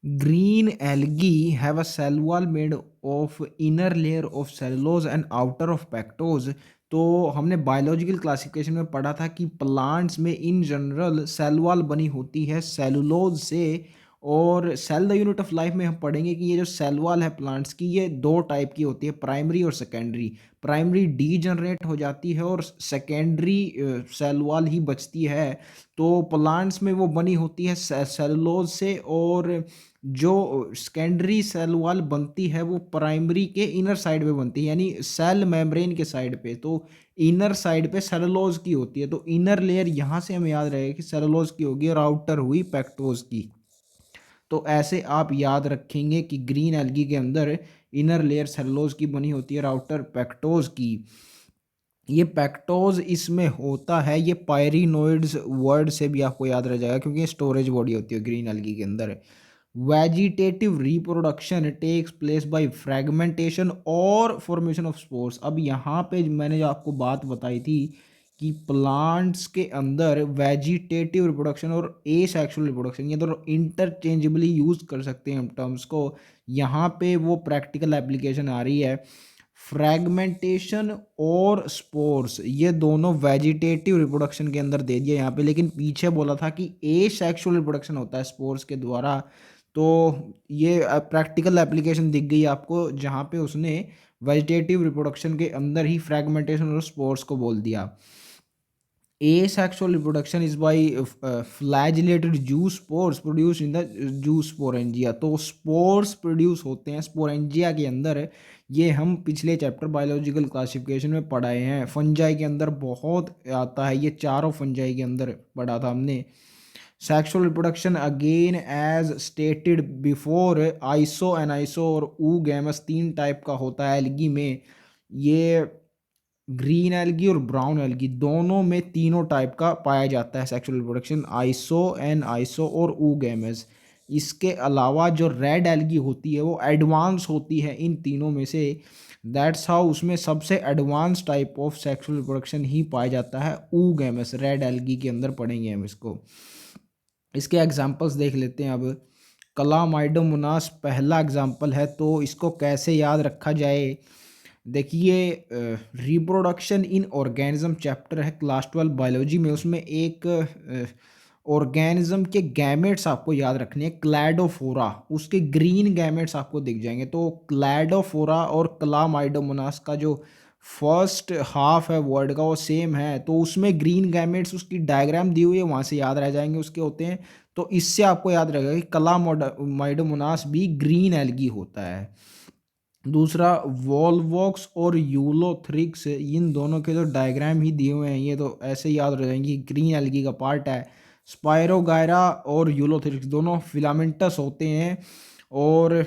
Green algae have a cell wall made of inner layer of cellulose and outer of pectose. तो हमने biological classification में पढ़ा था कि प्लांट्स में इन जनरल सेल वॉल बनी होती है सेलुलोज से। और cell the unit of life में हम पढ़ेंगे कि ये जो सेल वॉल है प्लांट्स की, ये दो टाइप की होती है, प्राइमरी और सेकेंडरी। प्राइमरी डी जनरेट हो जाती है और सेकेंडरी सेल वॉल ही बचती है। तो प्लांट्स में वो बनी होती है सेलुलोज से, और जो सेकेंडरी सेल वॉल बनती है वो प्राइमरी के इनर साइड पे बनती है, यानी सेल मेम्ब्रेन के साइड पे। तो इनर साइड पे सेलुलोज की होती है, तो इनर लेयर यहाँ से हमें याद रहेगा कि सेलुलोज की होगी और आउटर हुई पेक्टोज की। तो ऐसे आप याद रखेंगे कि ग्रीन एल्गी के अंदर इनर लेयर सेलुलोज की बनी होती है और आउटर पेक्टोज की। ये पेक्टोज इसमें होता है, ये पायरिनोइड्स वर्ड से भी आपको याद रह जाएगा क्योंकि ये स्टोरेज बॉडी होती है ग्रीन एल्गी के अंदर। Vegetative reproduction takes place by fragmentation और फॉर्मेशन ऑफ स्पोर्स। अब यहाँ पे मैंने जो आपको बात बताई थी कि प्लांट्स के अंदर वेजिटेटिव रिप्रोडक्शन और एसेक्सुअल रिप्रोडक्शन, ये दोनों इंटरचेंजेबली यूज कर सकते हैं हम टर्म्स को। यहाँ पे वो प्रैक्टिकल एप्लीकेशन आ रही है। फ्रैगमेंटेशन और स्पोर्स ये दोनों वेजिटेटिव रिप्रोडक्शन के अंदर दे दिया यहाँ पे, लेकिन पीछे बोला था कि एसेक्सुअल रिप्रोडक्शन होता है स्पोर्स के द्वारा। तो ये प्रैक्टिकल एप्लीकेशन दिख गई आपको जहाँ पे उसने वेजिटेटिव रिप्रोडक्शन के अंदर ही फ्रैगमेंटेशन और स्पोर्स को बोल दिया। Asexual reproduction is by flagellated जू spores produce in the zoo sporangia. तो स्पोर्स प्रोड्यूस होते हैं स्पोरेंजिया के अंदर। ये हम पिछले चैप्टर बायोलॉजिकल क्लासिफिकेशन में पढ़ाए हैं। फंजाई के अंदर बहुत आता है, ये चारों फंजाई के अंदर पढ़ा था हमने। Sexual reproduction again as stated before, iso aniso और ऊगैमस तीन टाइप का होता है एल्गी में। ये ग्रीन एल्गी और ब्राउन एल्गी दोनों में तीनों टाइप का पाया जाता है sexual reproduction, iso aniso और ऊगैमस। इसके अलावा जो रेड एल्गी होती है वो एडवांस होती है इन तीनों में से। दैट्स हाउ उसमें सबसे advance type of sexual reproduction ही पाया जाता है ऊगैमस, रेड एल्गी के अंदर पढ़ेंगे हम इसको। इसके एग्जांपल्स देख लेते हैं अब। कलामाइडोमोनास पहला एग्जांपल है, तो इसको कैसे याद रखा जाए। देखिए, रिप्रोडक्शन इन ऑर्गेनिज्म चैप्टर है क्लास 12 बायोलॉजी में, उसमें एक ऑर्गेनिज्म के गैमेट्स आपको याद रखने हैं, क्लैडोफोरा, उसके ग्रीन गैमेट्स आपको दिख जाएंगे। तो क्लैडोफोरा और क्लामाइडोमोनास का जो फर्स्ट हाफ है वर्ड का वो सेम है, तो उसमें ग्रीन गैमेट्स उसकी डायग्राम दी हुई है, वहाँ से याद रह जाएंगे उसके होते हैं। तो इससे आपको याद रहेगा कि क्लामाइडोमोनास भी ग्रीन एल्गी होता है। दूसरा, वॉलवॉक्स और यूलोथ्रिक्स, इन दोनों के जो डायग्राम ही दिए हुए हैं, ये तो ऐसे याद रह जाएंगे ग्रीन एल्गी का पार्ट है। स्पायरोगायरा और यूलोथ्रिक्स दोनों फिलामेंटस होते हैं, और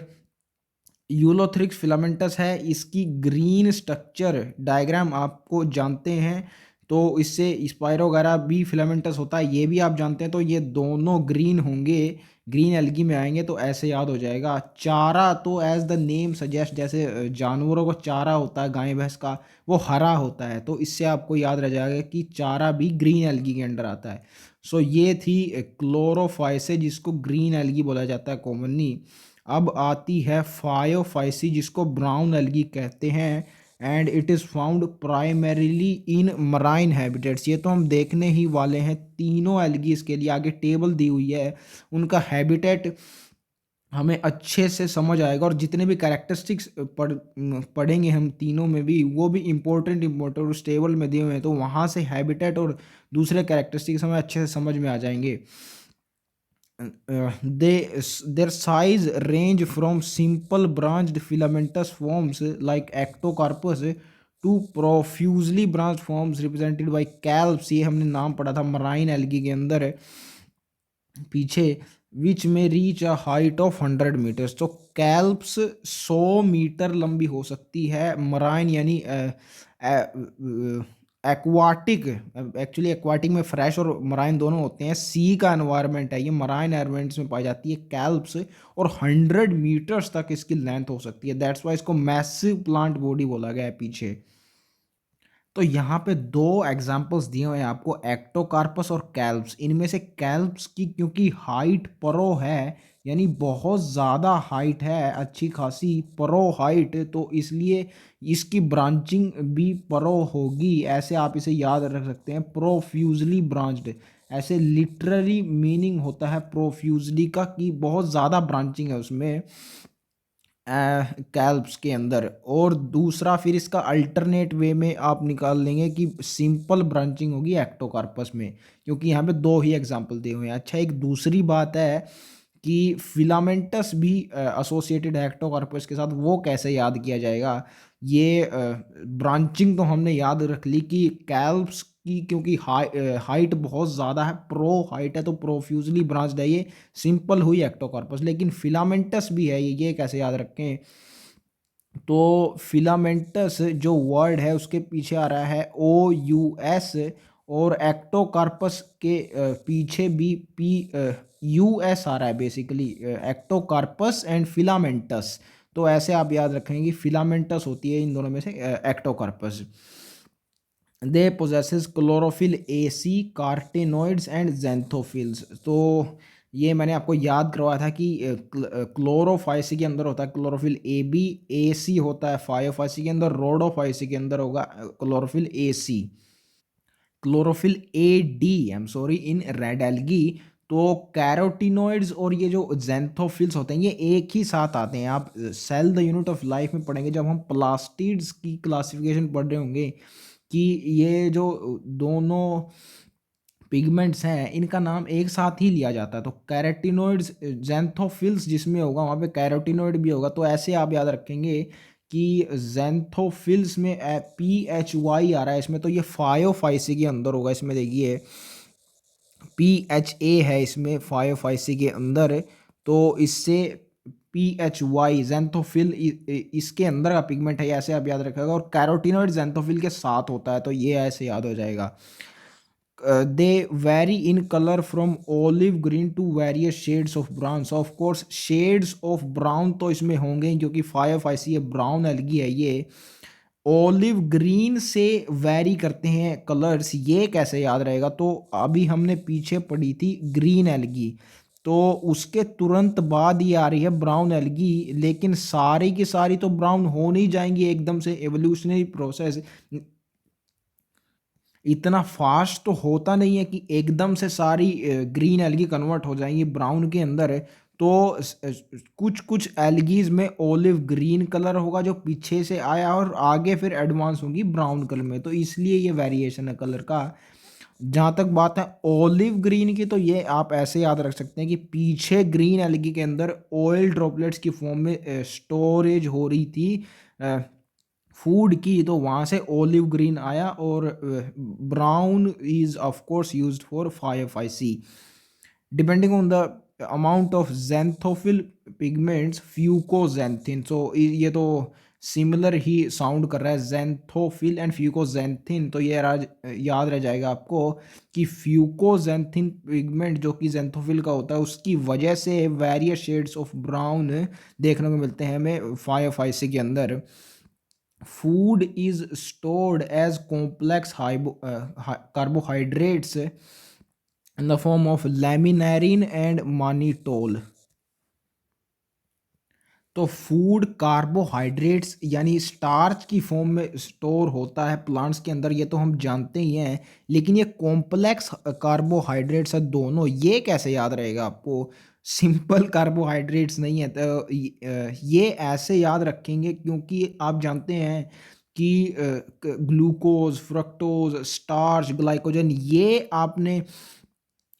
यूलोथ्रिक्स फिलामेंटस है, इसकी ग्रीन स्ट्रक्चर डायग्राम आपको जानते हैं। तो इससे स्पायरोगायरा भी फिलामेंटस होता है, ये भी आप जानते हैं। तो ये दोनों ग्रीन होंगे, ग्रीन एल्गी में आएंगे, तो ऐसे याद हो जाएगा। चारा तो एज द नेम सजेस्ट, जैसे जानवरों को चारा होता है गाय भैंस का, वो हरा होता है, तो इससे आपको याद रह जाएगा कि चारा भी ग्रीन एल्गी के अंडर आता है। सो ये थी क्लोरोफाइसे जिसको ग्रीन एल्गी बोला जाता है कॉमनली। अब आती है फायोफाइसी जिसको ब्राउन एल्गी कहते हैं, and it is found primarily in marine habitats. ये तो हम देखने ही वाले हैं, तीनों एल्गीज के लिए आगे टेबल दी हुई है, उनका हैबिटेट हमें अच्छे से समझ आएगा, और जितने भी कैरेक्टरिस्टिक्स पढ़ेंगे हम तीनों में भी, वो भी इंपॉर्टेंट उस टेबल में दिए हुए हैं, तो वहाँ से हैबिटेट और दूसरे कैरेक्टरिस्टिक्स हमें अच्छे से समझ में आ जाएंगे। Their size range from simple branched filamentous forms like ectocarpus to profusely branched forms represented by calps। ये हमने नाम पढ़ा था मराइन एल्गी के अंदर पीछे, विच में reach a height of 100 metres. तो कैल्प्स 100 मीटर लंबी हो सकती है। मराइन यानी एक्वाटिक, एक्चुअली एक्वाटिक में फ्रेश और मराइन दोनों होते हैं, सी का एनवायरनमेंट है ये, मराइन एनवायरनमेंट्स में पाई जाती है कैल्प्स, और 100 मीटर्स तक इसकी लेंथ हो सकती है। दैट्स वाई इसको मैसिव प्लांट बॉडी बोला गया है पीछे। तो यहाँ पे दो एग्जाम्पल्स दिए हुए हैं आपको, एक्टोकार्पस और कैल्प्स। इनमें से कैल्प्स की क्योंकि हाइट परो है, यानी बहुत ज़्यादा हाइट है, अच्छी खासी प्रो हाइट, तो इसलिए इसकी ब्रांचिंग भी प्रो होगी। ऐसे आप इसे याद रख सकते हैं, प्रोफ्यूजली ब्रांच्ड। ऐसे लिटरली मीनिंग होता है प्रोफ्यूजली का कि बहुत ज़्यादा ब्रांचिंग है उसमें कैल्प्स के अंदर। और दूसरा फिर इसका अल्टरनेट वे में आप निकाल लेंगे कि सिंपल ब्रांचिंग होगी एक्टोकार्पस में, क्योंकि यहाँ पे दो ही एग्जांपल दिए हुए हैं। अच्छा, एक दूसरी बात है कि फिलामेंटस भी एसोसिएटेड है एक्टोकार्पस के साथ, वो कैसे याद किया जाएगा? ये ब्रांचिंग तो हमने याद रख ली कि कैल्प्स की, क्योंकि हाइट बहुत ज़्यादा है, प्रो हाइट है, तो प्रोफ्यूजली ब्रांच्ड है, ये सिंपल हुई एक्टोकार्पस। लेकिन फिलामेंटस भी है, ये कैसे याद रखें? तो फिलामेंटस जो वर्ड है उसके पीछे आ रहा है OUS, और एक्टोकार्पस के पीछे भी PUS आ रहा है बेसिकली, एक्टोकार्पस एंड फिलामेंटस। तो ऐसे आप याद रखेंगे कि फिलामेंटस होती है इन दोनों में से ectocarpus. They possess chlorophyll AC, carotenoids and xanthophylls. तो ये मैंने आपको याद करवाया था कि क्लोरोफाइसी के अंदर होता है क्लोरोफिल AB, AC होता है फायोफाइसी के अंदर, रोडोफाइसी के अंदर होगा chlorophyll AC। Chlorophyll AD, I am sorry, in red algae. तो कैरोटिनोइड्स और ये जो ज़ैंथोफिल्स होते हैं ये एक ही साथ आते हैं। आप cell the unit of life में पढ़ेंगे जब हम प्लास्टिड्स की क्लासिफिकेशन पढ़ रहे होंगे, कि ये जो दोनों पिगमेंट्स हैं इनका नाम एक साथ ही लिया जाता है। तो कैरोटिनोइड्स ज़ैंथोफिल्स जिसमें होगा वहाँ पे कैरोटिनोइड भी होगा। तो ऐसे आप याद रखेंगे कि ज़ैंथोफिल्स में PHY आ रहा है इसमें, तो ये फायोफाइसी के अंदर होगा। इसमें देखिए PHA है इसमें फायोफाइसी के अंदर, तो इससे PHY ज़ैंथोफिल इसके अंदर का पिगमेंट है, ऐसे आप याद रखेगा। और कैरोटिनोइड ज़ैंथोफिल के साथ होता है, तो ये ऐसे याद हो जाएगा। They vary in colour from olive green to various shades of brown. Of course shades of brown तो इसमें होंगे ही, क्योंकि फायोफाइसी ब्राउन एल्गी है ये। ओलिव ग्रीन से वेरी करते हैं कलर्स, ये कैसे याद रहेगा? तो अभी हमने पीछे पढ़ी थी ग्रीन एल्गी, तो उसके तुरंत बाद ही आ रही है ब्राउन एल्गी। लेकिन सारी की सारी तो ब्राउन हो नहीं जाएंगी एकदम से, एवोल्यूशनरी प्रोसेस इतना फास्ट तो होता नहीं है कि एकदम से सारी ग्रीन एल्गी कन्वर्ट हो जाएंगी ब्राउन के अंदर। तो कुछ कुछ एल्गीज में ओलिव ग्रीन कलर होगा जो पीछे से आया, और आगे फिर एडवांस होंगी ब्राउन कलर में, तो इसलिए ये वेरिएशन है कलर का। जहाँ तक बात है ओलिव ग्रीन की, तो ये आप ऐसे याद रख सकते हैं कि पीछे ग्रीन एल्गी के अंदर ऑयल ड्रॉपलेट्स की फॉर्म में स्टोरेज हो रही थी फूड की, तो वहाँ से ओलिव ग्रीन आया। और brown is of course used for phaeophyceae. Depending on the amount of xanthophyll pigments fucoxanthin. So ये तो सिमिलर ही साउंड कर रहा है, ज़ैंथोफिल एंड फ्यूकोजैंथिन। तो ये याद रह जाएगा आपको कि फ्यूकोजैंथिन पिगमेंट जो कि ज़ैंथोफिल का होता है, उसकी वजह से वेरियस शेड्स ऑफ ब्राउन देखने को मिलते हैं हमें फायोफाइसी के अंदर। Food is stored as complex carbohydrates in the form of laminarin and mannitol। तो फूड कार्बोहाइड्रेट्स यानी स्टार्च की फॉर्म में स्टोर होता है प्लांट्स के अंदर, ये तो हम जानते ही हैं। लेकिन ये कॉम्प्लेक्स कार्बोहाइड्रेट्स है दोनों, ये कैसे याद रहेगा आपको? सिंपल कार्बोहाइड्रेट्स नहीं है, तो ये ऐसे याद रखेंगे क्योंकि आप जानते हैं कि ग्लूकोज, फ्रक्टोज, स्टार्च, ग्लाइकोजन, ये आपने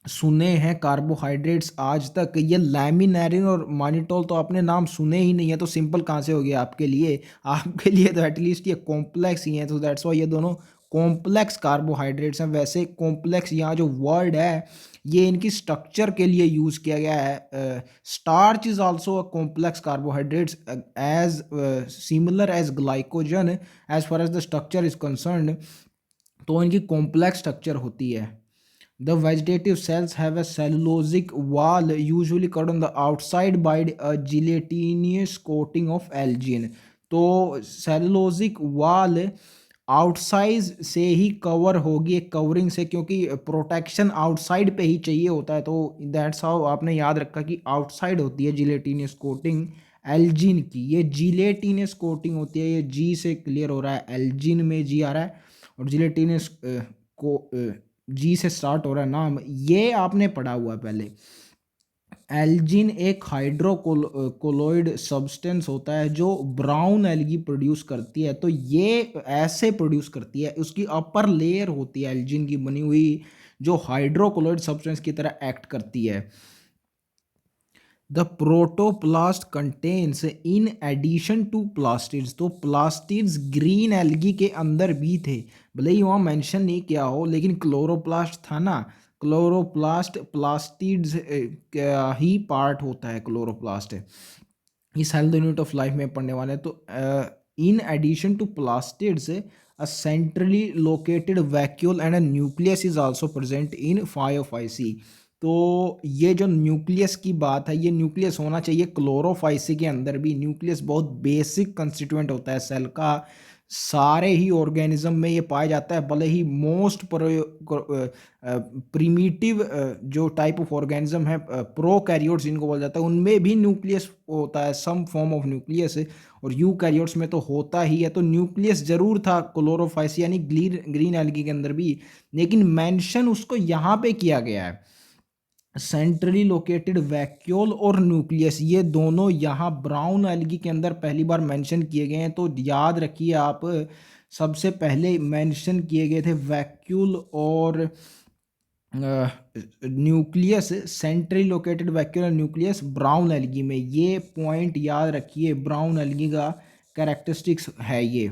सुने हैं कार्बोहाइड्रेट्स आज तक। ये लैमिनेरिन और मानिटोल तो आपने नाम सुने ही नहीं है, तो सिंपल कहाँ से हो गया आपके लिए? आपके लिए तो एटलीस्ट ये कॉम्प्लेक्स ही हैं, तो दैट्स वाई ये दोनों कॉम्प्लेक्स कार्बोहाइड्रेट्स हैं। वैसे कॉम्प्लेक्स यहाँ जो वर्ड है ये इनकी स्ट्रक्चर के लिए यूज़ किया गया है। Starch is also a complex carbohydrates as similar as glycogen as far as the structure is concern. तो इनकी कॉम्प्लेक्स स्ट्रक्चर होती है। The vegetative cells have a cellulosic wall usually covered on the outside by a gelatinous coating of algin। तो cellulosic wall outside से ही cover होगी, एक covering से, क्योंकि प्रोटेक्शन आउटसाइड पे ही चाहिए होता है। तो दैट्स हाउ आपने याद रखा कि आउटसाइड होती है जिलेटिनियस कोटिंग एल्जिन की। ये जिलेटिनियस कोटिंग होती है, ये जी से क्लियर हो रहा है, एल्जिन में जी आ रहा है, और जिलेटिनियस को जी से स्टार्ट हो रहा है नाम, ये आपने पढ़ा हुआ है पहले। एल्जिन एक हाइड्रोकोलोइड सब्सटेंस होता है जो ब्राउन एल्गी प्रोड्यूस करती है। तो ये ऐसे प्रोड्यूस करती है, उसकी अपर लेयर होती है एल्जिन की बनी हुई, जो हाइड्रोकोलोइड सब्सटेंस की तरह एक्ट करती है। The protoplast contains in addition to plastids, तो प्लास्टिड्स ग्रीन एल्गी के अंदर भी थे, भले ही वहाँ मेंशन नहीं किया हो, लेकिन क्लोरोप्लास्ट था ना। क्लोरोप्लास्ट प्लास्टिड्स का ही पार्ट होता है क्लोरोप्लास्ट। इस हेल्थ यूनिट ऑफ लाइफ में पढ़ने वाले हैं। तो in addition to plastids a centrally located vacuole and a nucleus is also present in phaeophyceae. तो ये जो न्यूक्लियस की बात है, ये न्यूक्लियस होना चाहिए क्लोरोफाइसी के अंदर भी। न्यूक्लियस बहुत बेसिक कंस्टिट्यूएंट होता है सेल का, सारे ही ऑर्गेनिज्म में ये पाया जाता है, भले ही मोस्ट प्रीमिटिव जो टाइप ऑफ ऑर्गेनिज्म है प्रोकैरियोट्स जिनको बोला जाता है, उनमें भी न्यूक्लियस होता है, सम फॉर्म ऑफ न्यूक्लियस, और यूकैरियोट्स में तो होता ही है। तो न्यूक्लियस जरूर था क्लोरोफाइसी यानी ग्रीन एल्गी के अंदर भी, लेकिन मेंशन उसको यहाँ पे किया गया है। सेंट्रली लोकेटेड वैक्यूल और न्यूक्लियस, ये दोनों यहाँ ब्राउन एल्गी के अंदर पहली बार मेंशन किए गए हैं। तो याद रखिए आप, सबसे पहले मेंशन किए गए थे वैक्यूल और nucleus, centrally located vacuolar nucleus brown algae में। ये पॉइंट याद रखिए, ब्राउन एल्गी का कैरेक्टरिस्टिक्स है ये।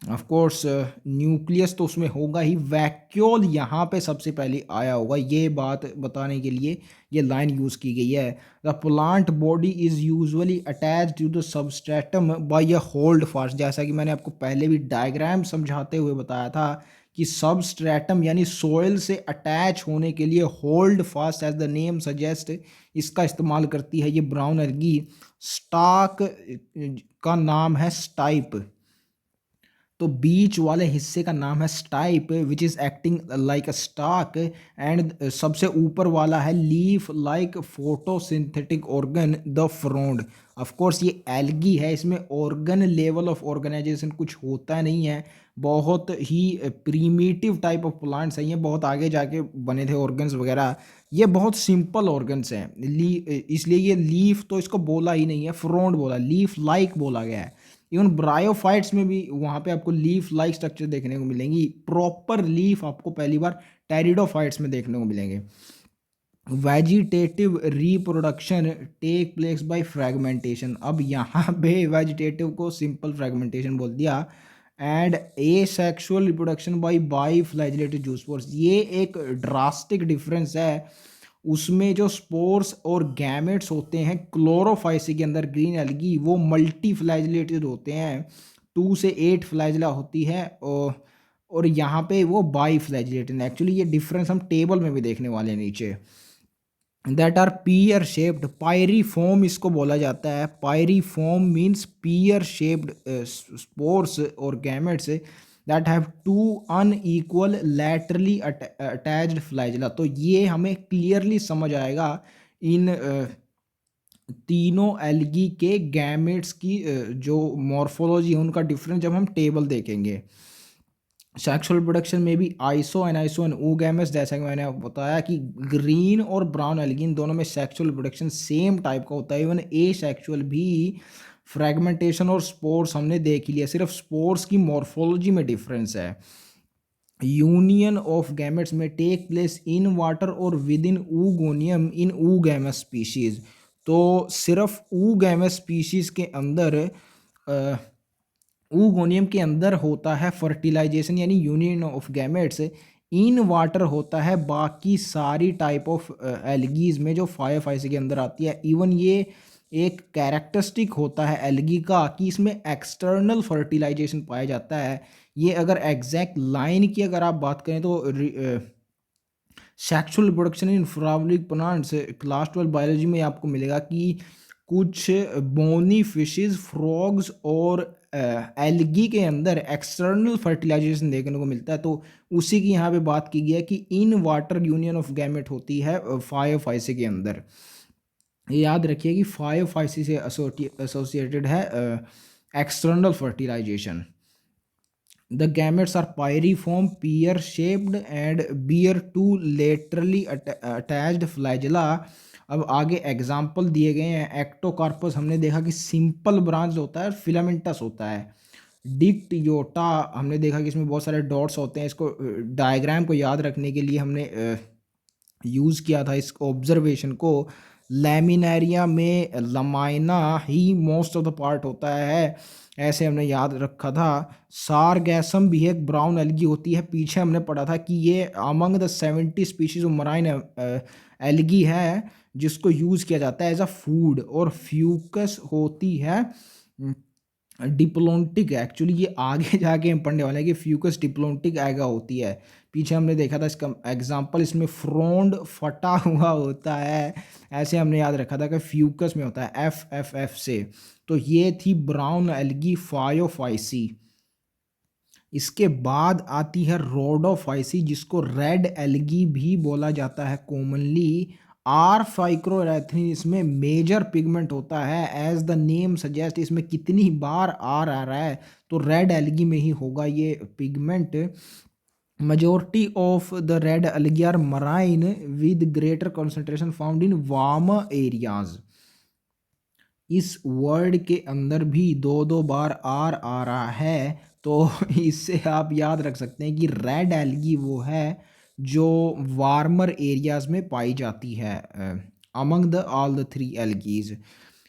ऑफ कोर्स न्यूक्लियस तो उसमें होगा ही, वैक्यूल यहाँ पे सबसे पहले आया होगा, ये बात बताने के लिए ये लाइन यूज़ की गई है। The plant body is usually attached to the substratum by a holdfast, जैसा कि मैंने आपको पहले भी डायग्राम समझाते हुए बताया था कि सबस्ट्रेटम यानी सोइल से अटैच होने के लिए holdfast as the name suggest इसका इस्तेमाल करती है ये ब्राउन एल्गी। स्टाक का नाम है स्टाइप, तो बीच वाले हिस्से का नाम है stipe which is acting like a stalk, and सबसे ऊपर वाला है leaf like photosynthetic organ the frond. Of course ये एल्गी है, इसमें ऑर्गन लेवल ऑफ ऑर्गेनाइजेशन कुछ होता नहीं है, बहुत ही प्रीमिटिव टाइप ऑफ प्लांट्स हैं ये, बहुत आगे जाके बने थे ऑर्गन्स वगैरह, ये बहुत सिंपल ऑर्गन्स हैं। इसलिए ये लीफ तो इसको बोला ही नहीं है, फ्रोंड बोला, लीफ लाइक बोला गया है। इवन ब्रायोफाइट्स में भी वहाँ पे आपको लीफ लाइक स्ट्रक्चर देखने को मिलेंगी, प्रॉपर लीफ आपको पहली बार टेरिडोफाइट्स में देखने को मिलेंगे। Vegetative reproduction take place by fragmentation, अब यहाँ पे वेजिटेटिव को सिंपल फ्रेगमेंटेशन बोल दिया, and asexual reproduction by biflagellated zoospores, ये एक ड्रास्टिक डिफरेंस है। उसमें जो स्पोर्स और गैमेट्स होते हैं क्लोरोफाइसी के अंदर ग्रीन एल्गी, वो मल्टी फ्लैजिलेटेड होते हैं, 2 से 8 फ्लैजिला होती है, और यहाँ पे वो बाई फ्लैजिलेटेड। एक्चुअली ये डिफरेंस हम टेबल में भी देखने वाले हैं नीचे। That are pear shaped, pyriform इसको बोला जाता है। Pyriform means pear shaped spores और gametes that have 2 unequal laterally attached flagella. तो ये हमें क्लियरली समझ आएगा इन तीनों एल्गी के गैमेट्स की जो मॉर्फोलॉजी है उनका डिफरेंस जब हम टेबल देखेंगे। सेक्सुअल प्रोडक्शन में भी आइसो एनाइसो एंड oogamous, जैसा कि मैंने बताया कि ग्रीन और ब्राउन एल्गी इन दोनों में सेक्सुअल प्रोडक्शन सेम टाइप का होता है। इवन ए सेक्सुअल भी फ्रेगमेंटेशन और स्पोर्स हमने देख ही लिया, सिर्फ स्पोर्स की मॉर्फोलॉजी में डिफरेंस है। यूनियन ऑफ गैमेट्स में टेक प्लेस इन वाटर और within oogonium in oogamous species. तो सिर्फ oogamous स्पीशीज के अंदर oogoनियम के अंदर होता है फर्टिलाइजेशन यानी union of gametes, in water होता है बाकी सारी टाइप ऑफ एल्गीज में जो फायोफाइसी के अंदर आती है। इवन ये एक कैरेक्टरिस्टिक होता है एल्गी का कि इसमें एक्सटर्नल फर्टिलाइजेशन पाया जाता है। ये अगर एग्जैक्ट लाइन की अगर आप बात करें तो sexual reproduction in flowering plants class 12 biology में आपको मिलेगा कि कुछ बोनी फिशेस, फ्रॉग्स और एल्गी के अंदर एक्सटर्नल फर्टिलाइजेशन देखने को मिलता है, तो उसी की यहाँ पे बात की गई है कि in water union of gamete होती है फायोफाइसी के अंदर। ये याद रखिए कि फायोफाइसी से एसोसिएटेड है external fertilization. The gametes are pyriform, pear-shaped and bear two laterally attached flagella। अब आगे एग्जाम्पल दिए गए हैं। एक्टोकार्पस हमने देखा कि सिंपल ब्रांच होता है, फिलामेंटस होता है। डिक्टियोटा हमने देखा कि इसमें बहुत सारे डॉट्स होते हैं। इसको डायग्राम को याद रखने के लिए हमने यूज़ किया था इस ऑब्जर्वेशन को। लैमिनारिया में lamina he most of the part होता है, ऐसे हमने याद रखा था। सारगैसम भी एक ब्राउन एल्गी होती है। पीछे हमने पढ़ा था कि ये among the 70 species of marine algae है जिसको यूज़ किया जाता है एज अ फूड। और फ्यूकस होती है डिप्लोंटिक। एक्चुअली ये आगे जाके हम पढ़ने वाले हैं कि फ्यूकस डिप्लोंटिक एगा होती है। पीछे हमने देखा था इसका एग्जाम्पल, इसमें फ्रोंड फटा हुआ होता है, ऐसे हमने याद रखा था कि फ्यूकस में होता है एफ से। तो ये थी ब्राउन एल्गी फायोफाइसी। इसके बाद आती है रोडोफाइसी जिसको रेड एल्गी भी बोला जाता है कॉमनली। आर फाइक्रोएरेथ्रिन इसमें मेजर पिगमेंट होता है, एज द नेम सजेस्ट। इसमें कितनी बार आर आ रहा है तो रेड एल्गी में ही होगा ये pigment. majority of the red algae are marine with greater concentration found in warmer areas। इस वर्ड के अंदर भी दो दो बार आर आ रहा है, तो इससे आप याद रख सकते हैं कि रेड एल्गी वो है जो वार्मर एरियाज में पाई जाती है among the all the three algae.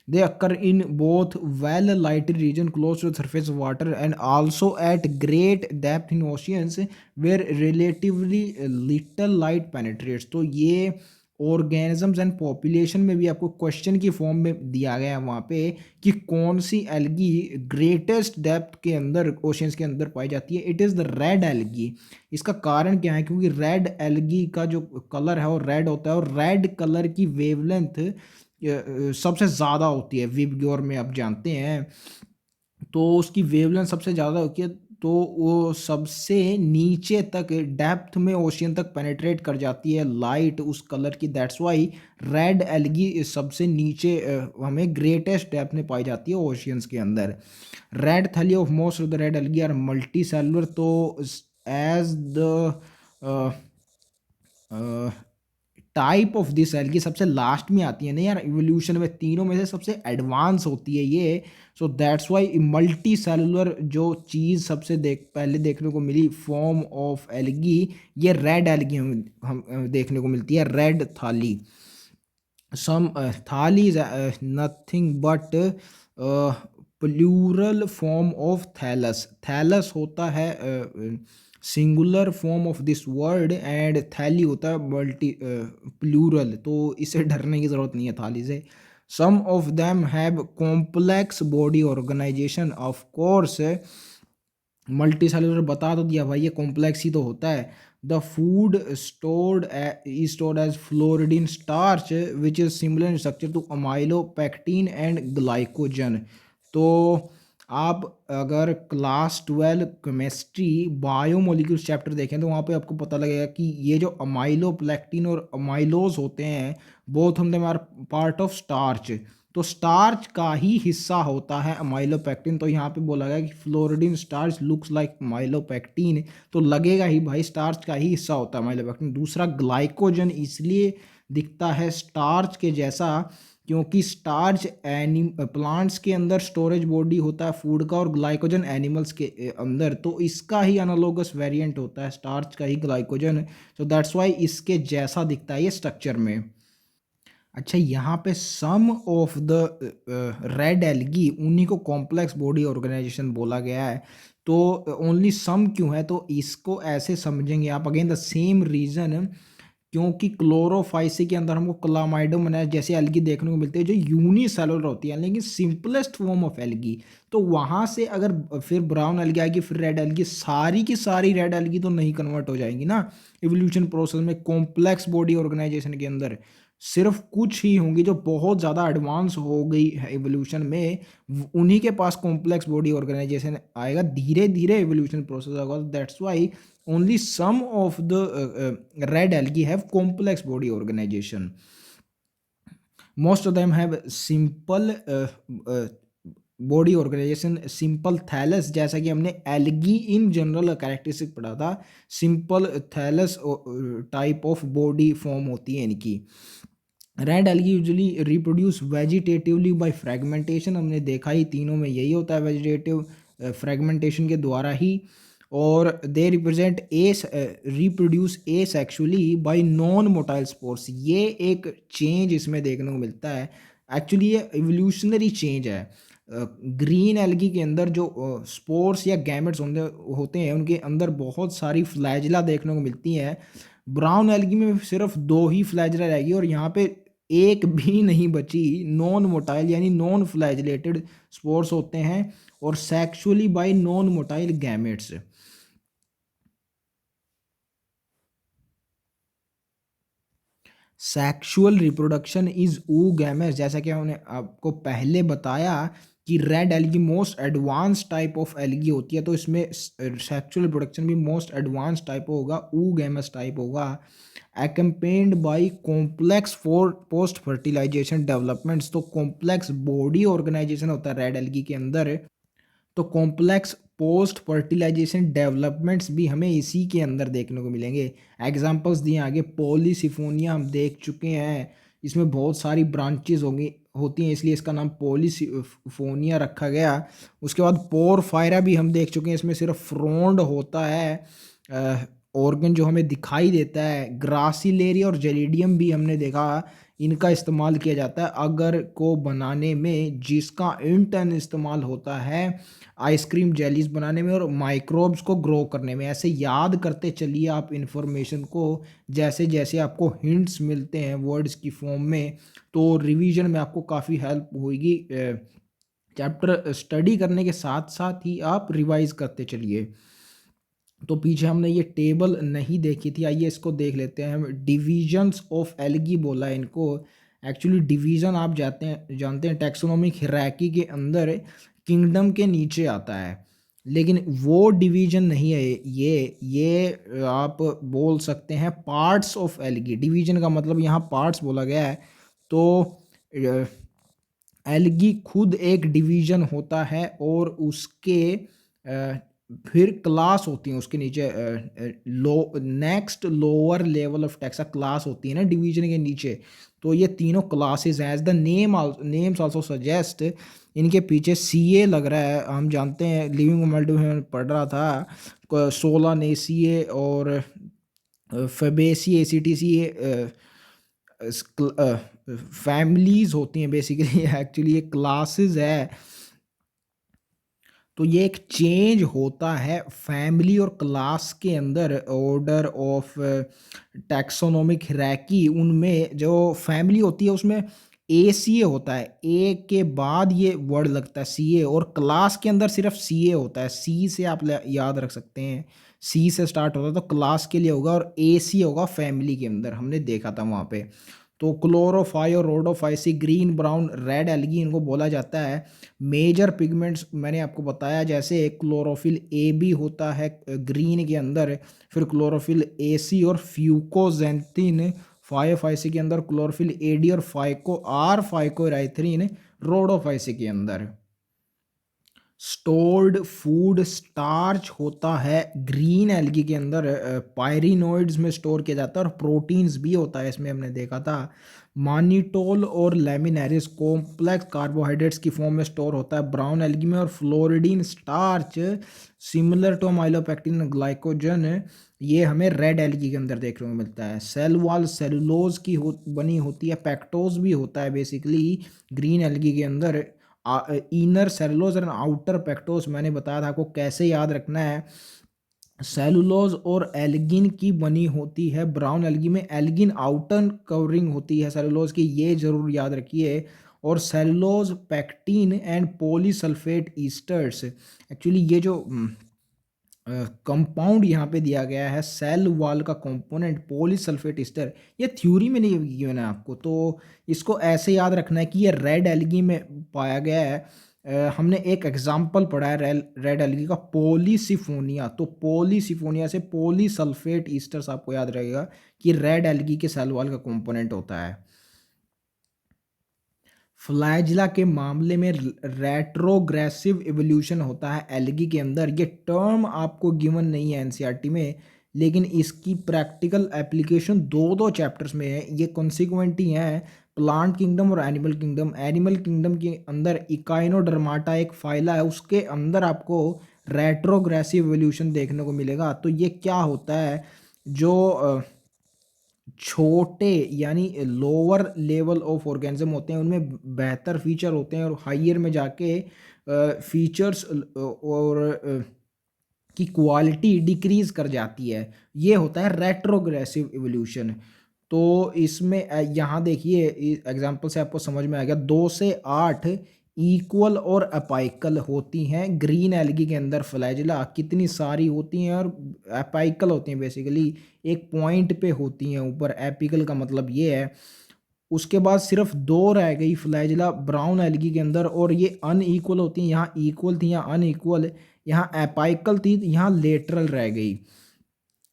They occur in both well-lighted region close to the surface of water and also at great depth in oceans where relatively little light penetrates। तो ये organisms and population में भी आपको question की form में दिया गया है वहाँ पे कि कौन सी एल्गी ग्रेटेस्ट डेप्थ के अंदर ओशियंस के अंदर पाई जाती है। It is the red algae. इसका कारण क्या है, क्योंकि रेड एल्गी का जो कलर है वो रेड होता है और रेड कलर की वेवलेंथ सबसे ज़्यादा होती है। विबग्योर में आप जानते हैं तो उसकी वेवलेंथ सबसे ज़्यादा होती है, तो वो सबसे नीचे तक डेप्थ में ओशियन तक पेनिट्रेट कर जाती है लाइट उस कलर की। दैट्स वाई रेड एल्गी सबसे नीचे हमें ग्रेटेस्ट डेप्थ में पाई जाती है ओशियंस के अंदर। Red thalli of most of the red algae are multicellular. तो as the type of this algae सबसे लास्ट में आती है ना यार इवोल्यूशन में, तीनों में से सबसे एडवांस होती है ये। So that's why multicellular जो चीज़ सबसे पहले देखने को मिली फॉर्म ऑफ एल्गी, ये रेड एल्गी हम देखने को मिलती है, red thalli. Some thalli is nothing but plural form of thallus. Thallus होता है singular form of this word and thalli होता है मल्टी प्लूरल, तो इसे डरने की ज़रूरत नहीं है थाली से। Some of them have complex body organisation. Of course multicellular बता तो दिया भाई, ये कॉम्प्लेक्स ही तो होता है। The food stored is stored as floridean starch which is similar in structure to amylopectin and glycogen. तो आप अगर क्लास 12 केमिस्ट्री बायोमोलिक्यूल्स चैप्टर देखें तो वहाँ पे आपको पता लगेगा कि ये जो अमाइलोप्लेक्टिन और अमाइलोज होते हैं both of them are part of starch. तो स्टार्च का ही हिस्सा होता है अमाइलोपेक्टिन। तो यहाँ पे बोला गया कि फ्लोरिडीन स्टार्च लुक्स लाइक अमाइलोपेक्टिन, तो लगेगा ही भाई स्टार्च का ही हिस्सा होता है अमाइलोपेक्टिन। दूसरा ग्लाइकोजन इसलिए दिखता है स्टार्च के जैसा क्योंकि स्टार्च प्लांट्स के अंदर स्टोरेज बॉडी होता है फूड का और ग्लाइकोजन एनिमल्स के अंदर, तो इसका ही एनालोगस वेरिएंट होता है स्टार्च का ही ग्लाइकोजन। तो दैट्स वाई इसके जैसा दिखता है ये स्ट्रक्चर में। अच्छा, यहाँ पे सम ऑफ द रेड एल्गी उन्हीं को कॉम्प्लेक्स बॉडी ऑर्गेनाइजेशन बोला गया है। तो ओनली सम क्यों है, तो इसको ऐसे समझेंगे आप, अगेन द सेम रीज़न, क्योंकि क्लोरोफाइसी के अंदर हमको क्लामाइडो जैसे एल्गी देखने को मिलती है जो यूनिसेलुलर होती है, लेकिन सिंपलेस्ट फॉर्म ऑफ एल्गी। तो वहाँ से अगर फिर ब्राउन एल्गी आएगी फिर रेड एल्गी, सारी की सारी रेड एल्गी तो नहीं कन्वर्ट हो जाएंगी ना इवोल्यूशन प्रोसेस में कॉम्प्लेक्स बॉडी ऑर्गेनाइजेशन के अंदर। सिर्फ कुछ ही होंगी जो बहुत ज़्यादा एडवांस हो गई है एवोल्यूशन में, उन्हीं के पास कॉम्प्लेक्स बॉडी ऑर्गेनाइजेशन आएगा, धीरे धीरे एवोल्यूशन प्रोसेस होगा। That's why only some of the red algae have complex body organization. Most of them have simple body organization, simple thallus, जैसा कि हमने एल्गी इन जनरल कैरेक्टरिस्टिक पढ़ा था, simple thallus type of body form होती है इनकी। Red algae usually reproduce vegetatively by fragmentation, हमने देखा ही तीनों में यही होता है, वेजिटेटिव फ्रेगमेंटेशन के द्वारा ही। और they represent S reproduce asexually bye non motile spores, ये एक चेंज इसमें देखने को मिलता है। एक्चुअली ये इवोल्यूशनरी चेंज है। ग्रीन एल्गी के अंदर जो स्पोर्स या गैमेट्स होते हैं उनके अंदर बहुत सारी फ्लैजिला देखने को मिलती हैं। ब्राउन एल्गी में सिर्फ 2 ही फ्लैजिला रहेगी और यहाँ पे एक भी नहीं बची। नॉन मोटाइल यानी नॉन फ्लैजिलेटेड स्पोर्स होते हैं और sexually by non motile gametes. Sexual reproduction is oogamous, जैसा कि हमने आपको पहले बताया कि red algae most advance type of algae होती है, तो इसमें सेक्सुअल रिप्रोडक्शन भी मोस्ट एडवांस टाइप होगा, oogamous टाइप होगा। accompanied by complex for post fertilization developments, तो कॉम्प्लेक्स बॉडी ऑर्गेनाइजेशन होता है रेड एल्गी के अंदर, तो कॉम्प्लेक्स पोस्ट फर्टिलाइजेशन डेवलपमेंट्स भी हमें इसी के अंदर देखने को मिलेंगे। एग्जांपल्स दिए आगे, पॉलीसिफोनिया हम देख चुके हैं, इसमें बहुत सारी ब्रांचेस होंगी होती हैं, इसलिए इसका नाम पॉलीसिफोनिया रखा गया। उसके बाद पोरफायरा भी हम देख चुके हैं, इसमें सिर्फ फ्रोंड होता है ऑर्गन जो हमें दिखाई देता है। ग्रासिलेरिया और जेलिडियम भी हमने देखा, इनका इस्तेमाल किया जाता है अगर को बनाने में, जिसका इंटर्न इस्तेमाल होता है आइसक्रीम जेलीज बनाने में और माइक्रोब्स को ग्रो करने में। ऐसे याद करते चलिए आप इन्फॉर्मेशन को, जैसे जैसे आपको हिंट्स मिलते हैं वर्ड्स की फॉर्म में, तो रिवीजन में आपको काफ़ी हेल्प होगी। चैप्टर स्टडी करने के साथ साथ ही आप रिवाइज करते चलिए। तो पीछे हमने ये टेबल नहीं देखी थी, आइए इसको देख लेते हैं। हम डिविजन्स ऑफ एल्गी बोला है इनको। एक्चुअली डिवीज़न आप जानते हैं टैक्सोनॉमिक हिरार्की के अंदर किंगडम के नीचे आता है, लेकिन वो डिवीज़न नहीं है ये आप बोल सकते हैं पार्ट्स ऑफ एल्गी। डिवीज़न का मतलब यहाँ पार्ट्स बोला गया है, तो एल्गी खुद एक डिवीज़न होता है और उसके फिर क्लास होती हैं उसके नीचे, लो next lower level of taxa class होती है ना डिवीजन के नीचे। तो ये तीनों क्लासेस हैं, as the names also suggest. इनके पीछे सीए लग रहा है, हम जानते हैं लिविंग मोमेंटम में पढ़ रहा था, सोलानेसिए और फेबेसी एसीटीसी फैमिलीज होती हैं बेसिकली। एक्चुअली ये क्लासेस है, तो ये एक चेंज होता है फैमिली और क्लास के अंदर, ऑर्डर ऑफ टैक्सोनॉमिक हिरार्की। उनमें जो फैमिली होती है उसमें ए सी ए होता है, ए के बाद ये वर्ड लगता है सी ए, और क्लास के अंदर सिर्फ सी ए होता है। सी से आप याद रख सकते हैं, सी से स्टार्ट होता है तो क्लास के लिए होगा, और ए सी होगा फैमिली के अंदर, हमने देखा था वहाँ पे। तो क्लोरोफाई और Rhodophyceae, green brown red algae इनको बोला जाता है। मेजर पिगमेंट्स मैंने आपको बताया, जैसे क्लोरोफिल ए बी होता है ग्रीन के अंदर, फिर क्लोरोफिल ए सी और फ्यूकोजेंथिन फायोफाइसी के अंदर, क्लोरोफिल ए डी और फाइको आर फाइकोराइथ्रिन रोडोफाइसी के अंदर। स्टोर्ड फूड स्टार्च होता है ग्रीन एल्गी के अंदर, पायरिनोइड्स में स्टोर किया जाता है, और प्रोटीन्स भी होता है इसमें, हमने देखा था। मानिटोल और लेमिनेरिस कॉम्प्लेक्स कार्बोहाइड्रेट्स की फॉर्म में स्टोर होता है ब्राउन एल्गी में। और फ्लोरिडीन स्टार्च सिमिलर टू माइलोपेक्टिन ग्लाइकोजन, ये हमें रेड एल्गी के अंदर देखने को मिलता है। सेल वॉल सेलुलोज की बनी होती है, पैक्टोज भी होता है बेसिकली ग्रीन एल्गी के अंदर। इनर सेलुलोज और आउटर पेक्टोस, मैंने बताया था आपको कैसे याद रखना है। सेलुलोज और एल्गिन की बनी होती है ब्राउन एल्गी में, एल्गिन आउटर कवरिंग होती है सेलुलोज की, ये जरूर याद रखिए। और cellulose pectin and polysulphate esters, actually ये जो कंपाउंड यहाँ पे दिया गया है सेल वॉल का कंपोनेंट पॉलीसल्फेट ईस्टर। ये थ्योरी में नहीं गिवन है आपको, तो इसको ऐसे याद रखना है कि ये रेड एल्गी में पाया गया है। हमने एक एग्जाम्पल पढ़ा है रेड एल्गी का, पॉलीसिफोनिया। तो पॉलीसिफोनिया से पॉलीसल्फेट ईस्टर्स आपको याद रहेगा कि रेड एल्गी के सेल वॉल का कंपोनेंट होता है। फ्लैजिला के मामले में रेट्रोग्रेसिव इवोल्यूशन होता है एल्गी के अंदर। ये टर्म आपको गिवन नहीं है एनसीईआरटी में, लेकिन इसकी प्रैक्टिकल एप्लीकेशन दो दो चैप्टर्स में है। ये कॉन्सिक्वेंट ही है, प्लांट किंगडम और एनिमल किंगडम। एनिमल किंगडम के अंदर इकाइनोडर्माटा एक फाइला है, उसके अंदर आपको रेट्रोग्रेसिव इवोल्यूशन देखने को मिलेगा। तो ये क्या होता है, जो छोटे यानी लोअर लेवल ऑफ ऑर्गेनिज्म होते हैं उनमें बेहतर फीचर होते हैं, और हाइयर में जाके फीचर्स और की क्वालिटी डिक्रीज कर जाती है। ये होता है रेट्रोग्रेसिव इवोल्यूशन। तो इसमें यहाँ देखिए एग्जांपल से आपको समझ में आ गया, 2 से 8 इक्वल और अपाइकल होती हैं ग्रीन एल्गी के अंदर। फ्लैजिला कितनी सारी होती हैं, और अपाइकल होती हैं बेसिकली एक पॉइंट पे होती हैं ऊपर। एपिकल का मतलब ये है। उसके बाद सिर्फ 2 रह गई फ्लैजिला ब्राउन एल्गी के अंदर, और ये अनइक्वल होती हैं। यहाँ इक्वल थी, यहाँ अनइक्वल, यहाँ अपाइकल थी, यहाँ लेटरल रह गई,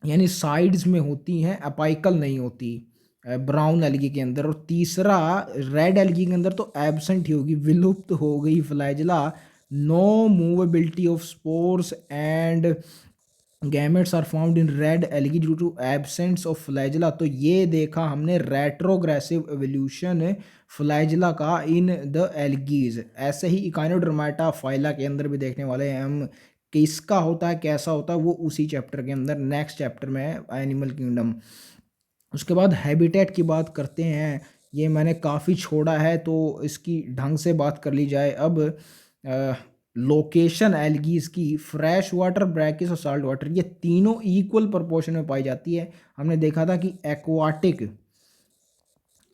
यानी साइड्स में होती हैं, अपाइकल नहीं होती ब्राउन एल्गी के अंदर। और तीसरा रेड एल्गी के अंदर तो एब्सेंट ही होगी, विलुप्त हो गई flagella. No movability of spores and gametes are found in red algae due to absence of flagella. तो ये देखा हमने रेट्रोग्रेसिव एवोल्यूशन फ्लैजिला का इन द एल्गीज। ऐसे ही इकाइनोडर्माटा फाइला के अंदर भी देखने वाले हैं हम, किसका होता है कैसा होता है, वो उसी चैप्टर के अंदर नेक्स्ट चैप्टर में है, एनिमल किंगडम। उसके बाद हैबिटेट की बात करते हैं। ये मैंने काफ़ी छोड़ा है, तो इसकी ढंग से बात कर ली जाए अब। लोकेशन एल्गीज की, फ्रेश वाटर, ब्रैकिस और साल्ट वाटर, ये तीनों इक्वल प्रोपोर्शन में पाई जाती है। हमने देखा था कि एक्वाटिक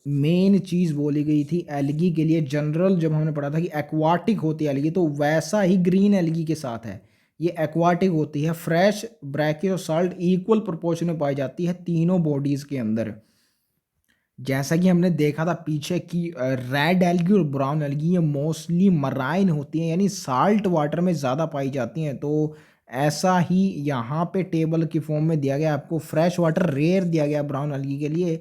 मेन चीज़ बोली गई थी एल्गी के लिए, जनरल जब हमने पढ़ा था कि एक्वाटिक होती है एल्गी, तो वैसा ही ग्रीन एल्गी के साथ है, ये एक्वाटिक होती है। फ्रेश, ब्रैकिस और साल्ट इक्वल प्रोपोर्शन में पाई जाती है तीनों बॉडीज़ के अंदर। जैसा कि हमने देखा था पीछे कि रेड एल्गी और ब्राउन एल्गी ये मोस्टली मराइन होती हैं, यानी साल्ट वाटर में ज़्यादा पाई जाती हैं। तो ऐसा ही यहाँ पे टेबल की फॉर्म में दिया गया आपको, फ्रेश वाटर रेयर दिया गया ब्राउन एल्गी के लिए,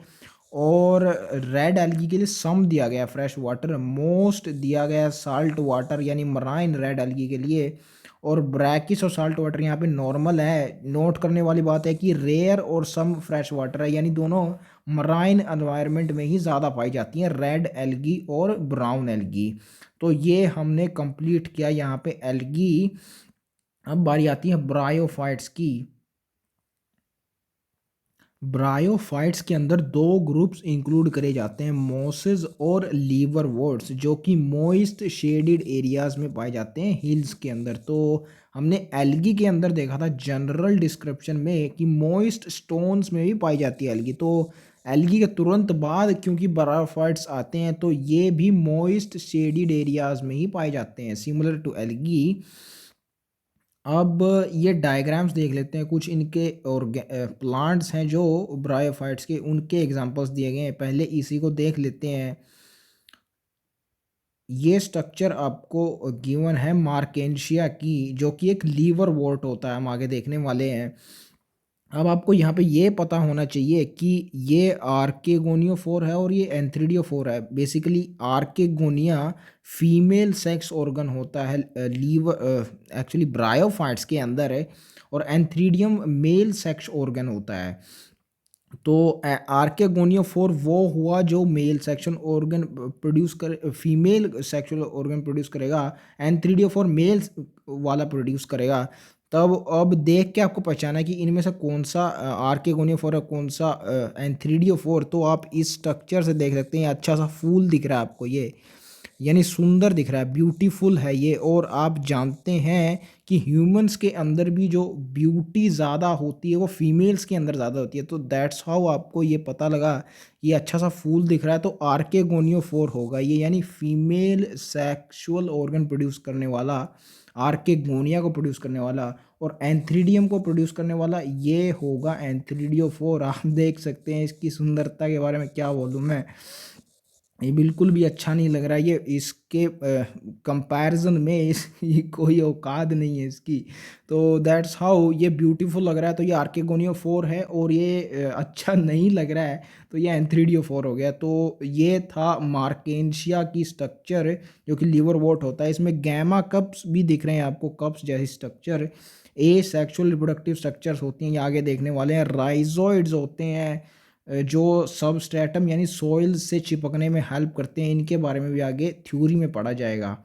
और रेड एल्गी के लिए सम दिया गया फ्रेश वाटर, मोस्ट दिया गया साल्ट वाटर यानी मराइन रेड एल्गी के लिए, और ब्रैकिस और साल्ट वाटर यहाँ पे नॉर्मल है। नोट करने वाली बात है कि रेयर और सम फ्रेश वाटर है, यानी दोनों मराइन एनवायरनमेंट में ही ज़्यादा पाई जाती हैं, रेड एल्गी और ब्राउन एल्गी। तो ये हमने कंप्लीट किया यहाँ पे एल्गी। अब बारी आती है ब्रायोफाइट्स की। ब्रायोफाइट्स के अंदर 2 ग्रुप्स इंक्लूड करे जाते हैं, मॉसेस और लीवरवर्ट्स, जो कि मॉइस्ट शेडेड एरियाज में पाए जाते हैं हिल्स के अंदर। तो हमने एल्गी के अंदर देखा था जनरल डिस्क्रिप्शन में कि मॉइस्ट स्टोन्स में भी पाई जाती है एल्गी। तो एल्गी के तुरंत बाद क्योंकि ब्रायोफाइट्स आते हैं, तो ये भी मॉइस्ट शेडेड एरियाज में ही पाए जाते हैं, सिमिलर टू एल्गी। अब ये डायग्राम्स देख लेते हैं कुछ इनके, और प्लांट्स हैं जो ब्रायोफाइट्स के, उनके एग्जांपल्स दिए गए हैं। पहले इसी को देख लेते हैं। ये स्ट्रक्चर आपको गिवन है मार्केंशिया की, जो कि एक लीवर वोर्ट होता है, हम आगे देखने वाले हैं। अब आपको यहाँ पे ये पता होना चाहिए कि ये आर्केगोनियोफोर है और ये एंथ्रीडियोफोर है। Basically archegonia female sex organ होता है लीवर, एक्चुअली ब्रायोफाइट्स के अंदर है, और एंथ्रीडियम मेल सेक्स ऑर्गन होता है। तो आर्केगोनियोफोर वो हुआ जो मेल सेक्शन ऑर्गन प्रोड्यूस कर, फीमेल सेक्सुअल ऑर्गन प्रोड्यूस करेगा, एंथ्रीडियोफोर मेल वाला प्रोड्यूस करेगा। तब अब देख के आपको पहचाना है कि इनमें से कौन सा आर्केगोनियोफोर है, कौन सा एंथ्रीडियोफोर। तो आप इस स्ट्रक्चर से देख सकते हैं, अच्छा सा फूल दिख रहा है आपको, ये यानी सुंदर दिख रहा है, ब्यूटीफुल है ये। और आप जानते हैं कि ह्यूमंस के अंदर भी जो ब्यूटी ज़्यादा होती है वो फीमेल्स के अंदर ज़्यादा होती है। तो दैट्स हाउ आपको ये पता लगा। ये अच्छा सा फूल दिख रहा है तो आर्केगोनियोफोर होगा ये, यानी फीमेल सेक्सुअल ऑर्गन प्रोड्यूस करने वाला, आर्केगोनिया को प्रोड्यूस करने वाला और एंथ्रीडियम को प्रोड्यूस करने वाला ये होगा एंथ्रीडियोफोर। आप देख सकते हैं इसकी सुंदरता के बारे में क्या बोलूँ मैं, ये बिल्कुल भी अच्छा नहीं लग रहा है। ये इसके कंपैरिजन में इसकी कोई औकात नहीं है इसकी। तो दैट्स हाउ ये ब्यूटीफुल लग रहा है, तो ये आर्केगोनियो 4 है। और ये अच्छा नहीं लग रहा है तो ये एंथ्रीडियो 4 हो गया। तो ये था मार्केंशिया की स्ट्रक्चर जो कि लीवर वोट होता है। इसमें गैमा कप्स भी दिख रहे हैं आपको, कप्स जैसी स्ट्रक्चर। ए सेक्सुअल रिप्रोडक्टिव स्ट्रक्चर्स होती हैं, ये आगे देखने वाले हैं। राइजोइड्स होते हैं जो सबस्ट्रेटम यानी सॉइल से चिपकने में हेल्प करते हैं, इनके बारे में भी आगे थ्योरी में पढ़ा जाएगा।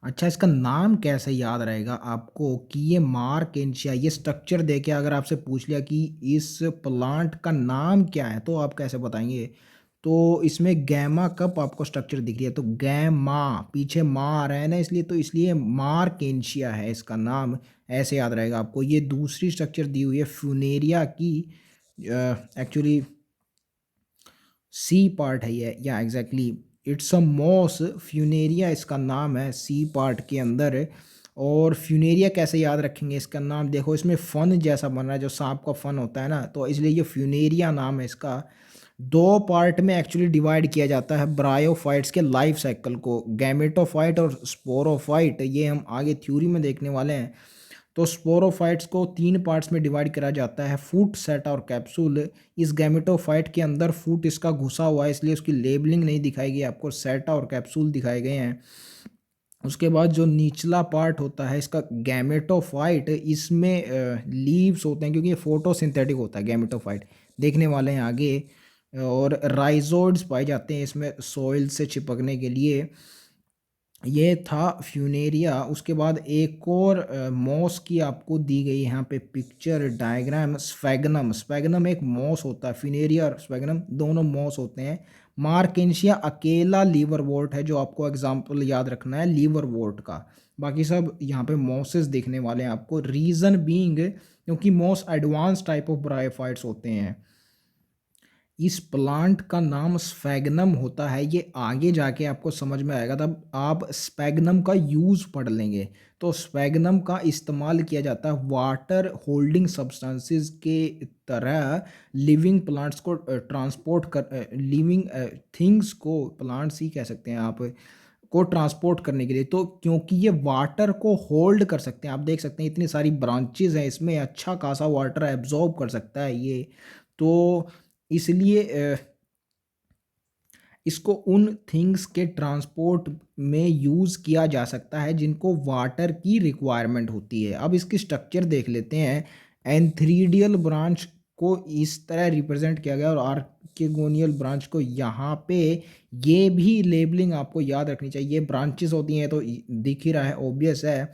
अच्छा, इसका नाम कैसे याद रहेगा आपको कि ये मार्केंशिया, ये स्ट्रक्चर देके अगर आपसे पूछ लिया कि इस प्लांट का नाम क्या है तो आप कैसे बताएंगे। तो इसमें गैमा कप आपको स्ट्रक्चर दिख रही है, तो गैमा पीछे माँ आ रहा है ना, इसलिए तो इसलिए मार्केंशिया है इसका नाम, ऐसे याद रहेगा आपको। ये दूसरी स्ट्रक्चर दी हुई है फ्यूनेरिया की, एक्चुअली सी पार्ट है ये, या exactly it's a moss Funaria इसका नाम है सी पार्ट के अंदर। और फ्यूनेरिया कैसे याद रखेंगे इसका नाम, देखो इसमें फन जैसा बन रहा है, जो सांप का फन होता है ना, तो इसलिए ये फ्यूनेरिया नाम है इसका। दो पार्ट में एक्चुअली डिवाइड किया जाता है ब्रायोफाइट्स के लाइफ साइकिल को, गैमेटोफाइट और स्पोरोफाइट, ये हम आगे थ्योरी में देखने वाले हैं। तो स्पोरोफाइट्स को तीन पार्ट्स में डिवाइड करा जाता है, फूट, सेटा और कैप्सूल। इस गैमेटोफाइट के अंदर फूट इसका घुसा हुआ है, इसलिए उसकी लेबलिंग नहीं दिखाई गई आपको, सेटा और कैप्सूल दिखाए गए हैं। उसके बाद जो निचला पार्ट होता है इसका गैमेटोफाइट, इसमें लीव्स होते हैं क्योंकि ये फोटोसिंथेटिक होता है गैमेटोफाइट, देखने वाले हैं आगे। और राइजोइड्स पाए जाते हैं इसमें सॉइल से चिपकने के लिए। ये था फ्यूनेरिया। उसके बाद एक और मॉस की आपको दी गई यहाँ पे पिक्चर डायग्राम, स्फैगनम। स्फैगनम एक मॉस होता है, फ्यूनेरिया और स्फैगनम दोनों मॉस होते हैं। मार्केंशिया अकेला लीवर वोर्ट है, जो आपको एग्जाम्पल याद रखना है लीवर वोर्ट का। बाकी सब यहाँ पे मॉसेस दिखने वाले हैं आपको, रीजन बीइंग क्योंकि moss advance type of bryophytes होते हैं। इस प्लांट का नाम स्फैगनम होता है, ये आगे जाके आपको समझ में आएगा, तब आप स्फैगनम का यूज़ पढ़ लेंगे। तो स्फैगनम का इस्तेमाल किया जाता है वाटर होल्डिंग सब्सटेंसेस के तरह लिविंग प्लांट्स को ट्रांसपोर्ट कर, लिविंग थिंग्स को, प्लांट्स ही कह सकते हैं आप, को ट्रांसपोर्ट करने के लिए। तो क्योंकि ये वाटर को होल्ड कर सकते हैं, आप देख सकते हैं इतनी सारी ब्रांचेज हैं इसमें, अच्छा खासा वाटर एब्जॉर्ब कर सकता है ये। तो इसलिए इसको उन थिंग्स के ट्रांसपोर्ट में यूज़ किया जा सकता है जिनको वाटर की रिक्वायरमेंट होती है। अब इसकी स्ट्रक्चर देख लेते हैं। एंथ्रीडियल ब्रांच को इस तरह रिप्रेजेंट किया गया और आर्केगोनियल ब्रांच को यहाँ पे, ये भी लेबलिंग आपको याद रखनी चाहिए। ये ब्रांचेस होती हैं तो दिख ही रहा है, ऑब्वियस है।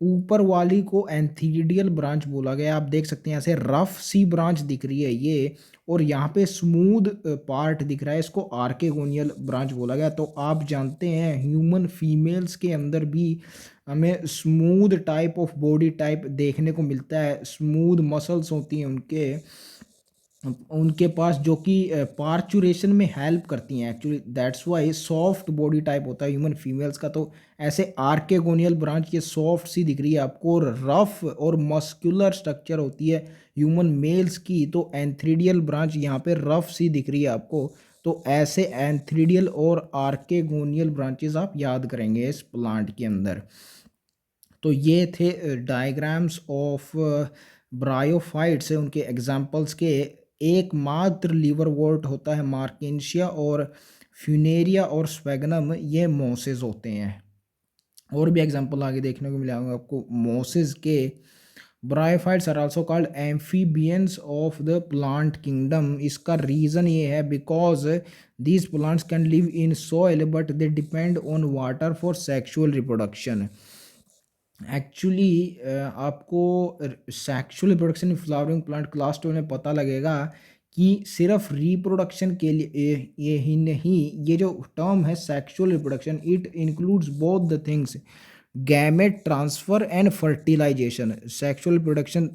ऊपर वाली को एंथीडियल ब्रांच बोला गया, आप देख सकते हैं ऐसे रफ सी ब्रांच दिख रही है ये, और यहाँ पे स्मूथ पार्ट दिख रहा है, इसको आर्केगोनियल ब्रांच बोला गया। तो आप जानते हैं ह्यूमन फीमेल्स के अंदर भी हमें smooth type of body type देखने को मिलता है, स्मूथ मसल्स होती हैं उनके, उनके पास, जो कि पार्चुरेशन में हेल्प करती हैं actually, that's why soft body type होता है ह्यूमन फीमेल्स का। तो ऐसे आर्केगोनियल ब्रांच ये सॉफ्ट सी दिख रही है आपको, और रफ और मस्कुलर स्ट्रक्चर होती है ह्यूमन मेल्स की। तो एंथ्रीडियल ब्रांच यहाँ पे रफ सी दिख रही है आपको। तो ऐसे एंथ्रीडियल और आर्केगोनियल ब्रांचेस आप याद करेंगे इस प्लांट के अंदर। तो ये थे डायग्राम्स ऑफ ब्रायोफाइट्स, उनके एग्जाम्पल्स के। एकमात्र लीवर वोर्ट होता है मार्केंशिया, और फ्यूनेरिया और स्वेगनम ये मोसेस होते हैं। और भी एग्जाम्पल आगे देखने को मिलेंगे आपको मोसेस के। Bryophytes are also called amphibians of the plant kingdom. इसका रीज़न ये है because these plants can live in soil but they depend on water for sexual reproduction. Actually आपको sexual reproduction in flowering plant class 2 में पता लगेगा कि सिर्फ reproduction के लिए ये ही नहीं, ये जो टर्म है sexual reproduction, it includes both the things, gamete transfer and fertilization. Sexual reproduction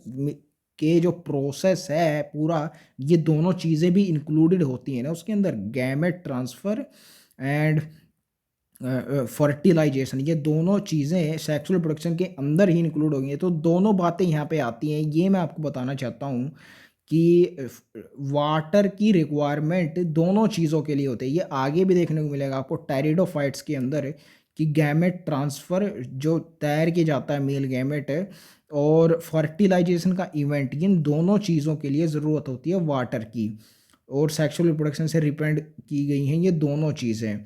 के जो प्रोसेस है पूरा, ये दोनों चीज़ें भी इंक्लूडेड होती हैं ना उसके अंदर, गैमेट ट्रांसफर एंड फर्टिलाइजेशन, ये दोनों चीज़ें सेक्सुअल प्रोडक्शन के अंदर ही इंक्लूड हो गई हैं। तो दोनों बातें यहाँ पे आती हैं। ये मैं आपको बताना चाहता हूँ कि वाटर की रिक्वायरमेंट दोनों चीज़ों के लिए होते हैं। ये आगे भी देखने को मिलेगा आपको टेरिडोफाइट्स के अंदर कि गैमेट ट्रांसफ़र जो तैर के जाता है मेल गैमेट, और फर्टिलाइजेशन का इवेंट, इन दोनों चीज़ों के लिए ज़रूरत होती है वाटर की, और सेक्सुअल रिप्रोडक्शन से डिपेंड की गई हैं ये दोनों चीज़ें।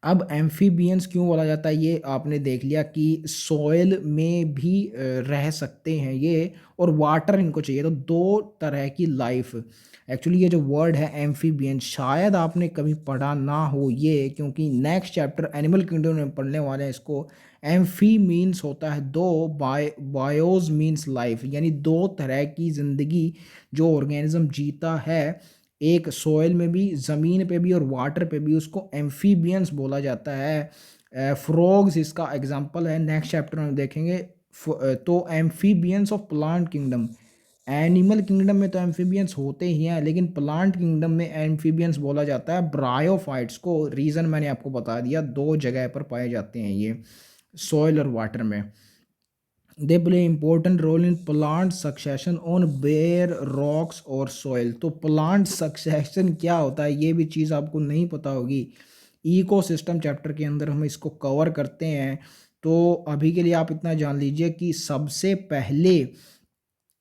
अब एम्फीबियंस क्यों बोला जाता है, ये आपने देख लिया कि सॉइल में भी रह सकते हैं ये, और वाटर इनको चाहिए। तो दो तरह की लाइफ, एक्चुअली ये जो वर्ड है एम्फीबियन, शायद आपने कभी पढ़ा ना हो ये, क्योंकि नेक्स्ट चैप्टर एनिमल किंगडम में पढ़ने वाले हैं इसको। एम्फी मीन्स होता है दो, बायोज मीन्स लाइफ, यानी दो तरह की ज़िंदगी जो ऑर्गेनिज्म जीता है, एक सॉइल में भी, ज़मीन पे भी और वाटर पे भी, उसको एम्फीबियंस बोला जाता है। फ्रॉग्स इसका एग्जांपल है, नेक्स्ट चैप्टर में देखेंगे। तो amphibians of plant kingdom, animal kingdom में तो एम्फीबियंस होते ही हैं, लेकिन प्लांट किंगडम में एम्फीबियंस बोला जाता है ब्रायोफाइट्स को। रीज़न मैंने आपको बता दिया, दो जगह पर पाए जाते हैं ये, सॉइल और वाटर में। They play important role in plant succession on bare rocks और सॉइल। तो प्लांट सक्सेशन क्या होता है, ये भी चीज़ आपको नहीं पता होगी। इकोसिस्टम चैप्टर के अंदर हम इसको कवर करते हैं। तो अभी के लिए आप इतना जान लीजिए कि सबसे पहले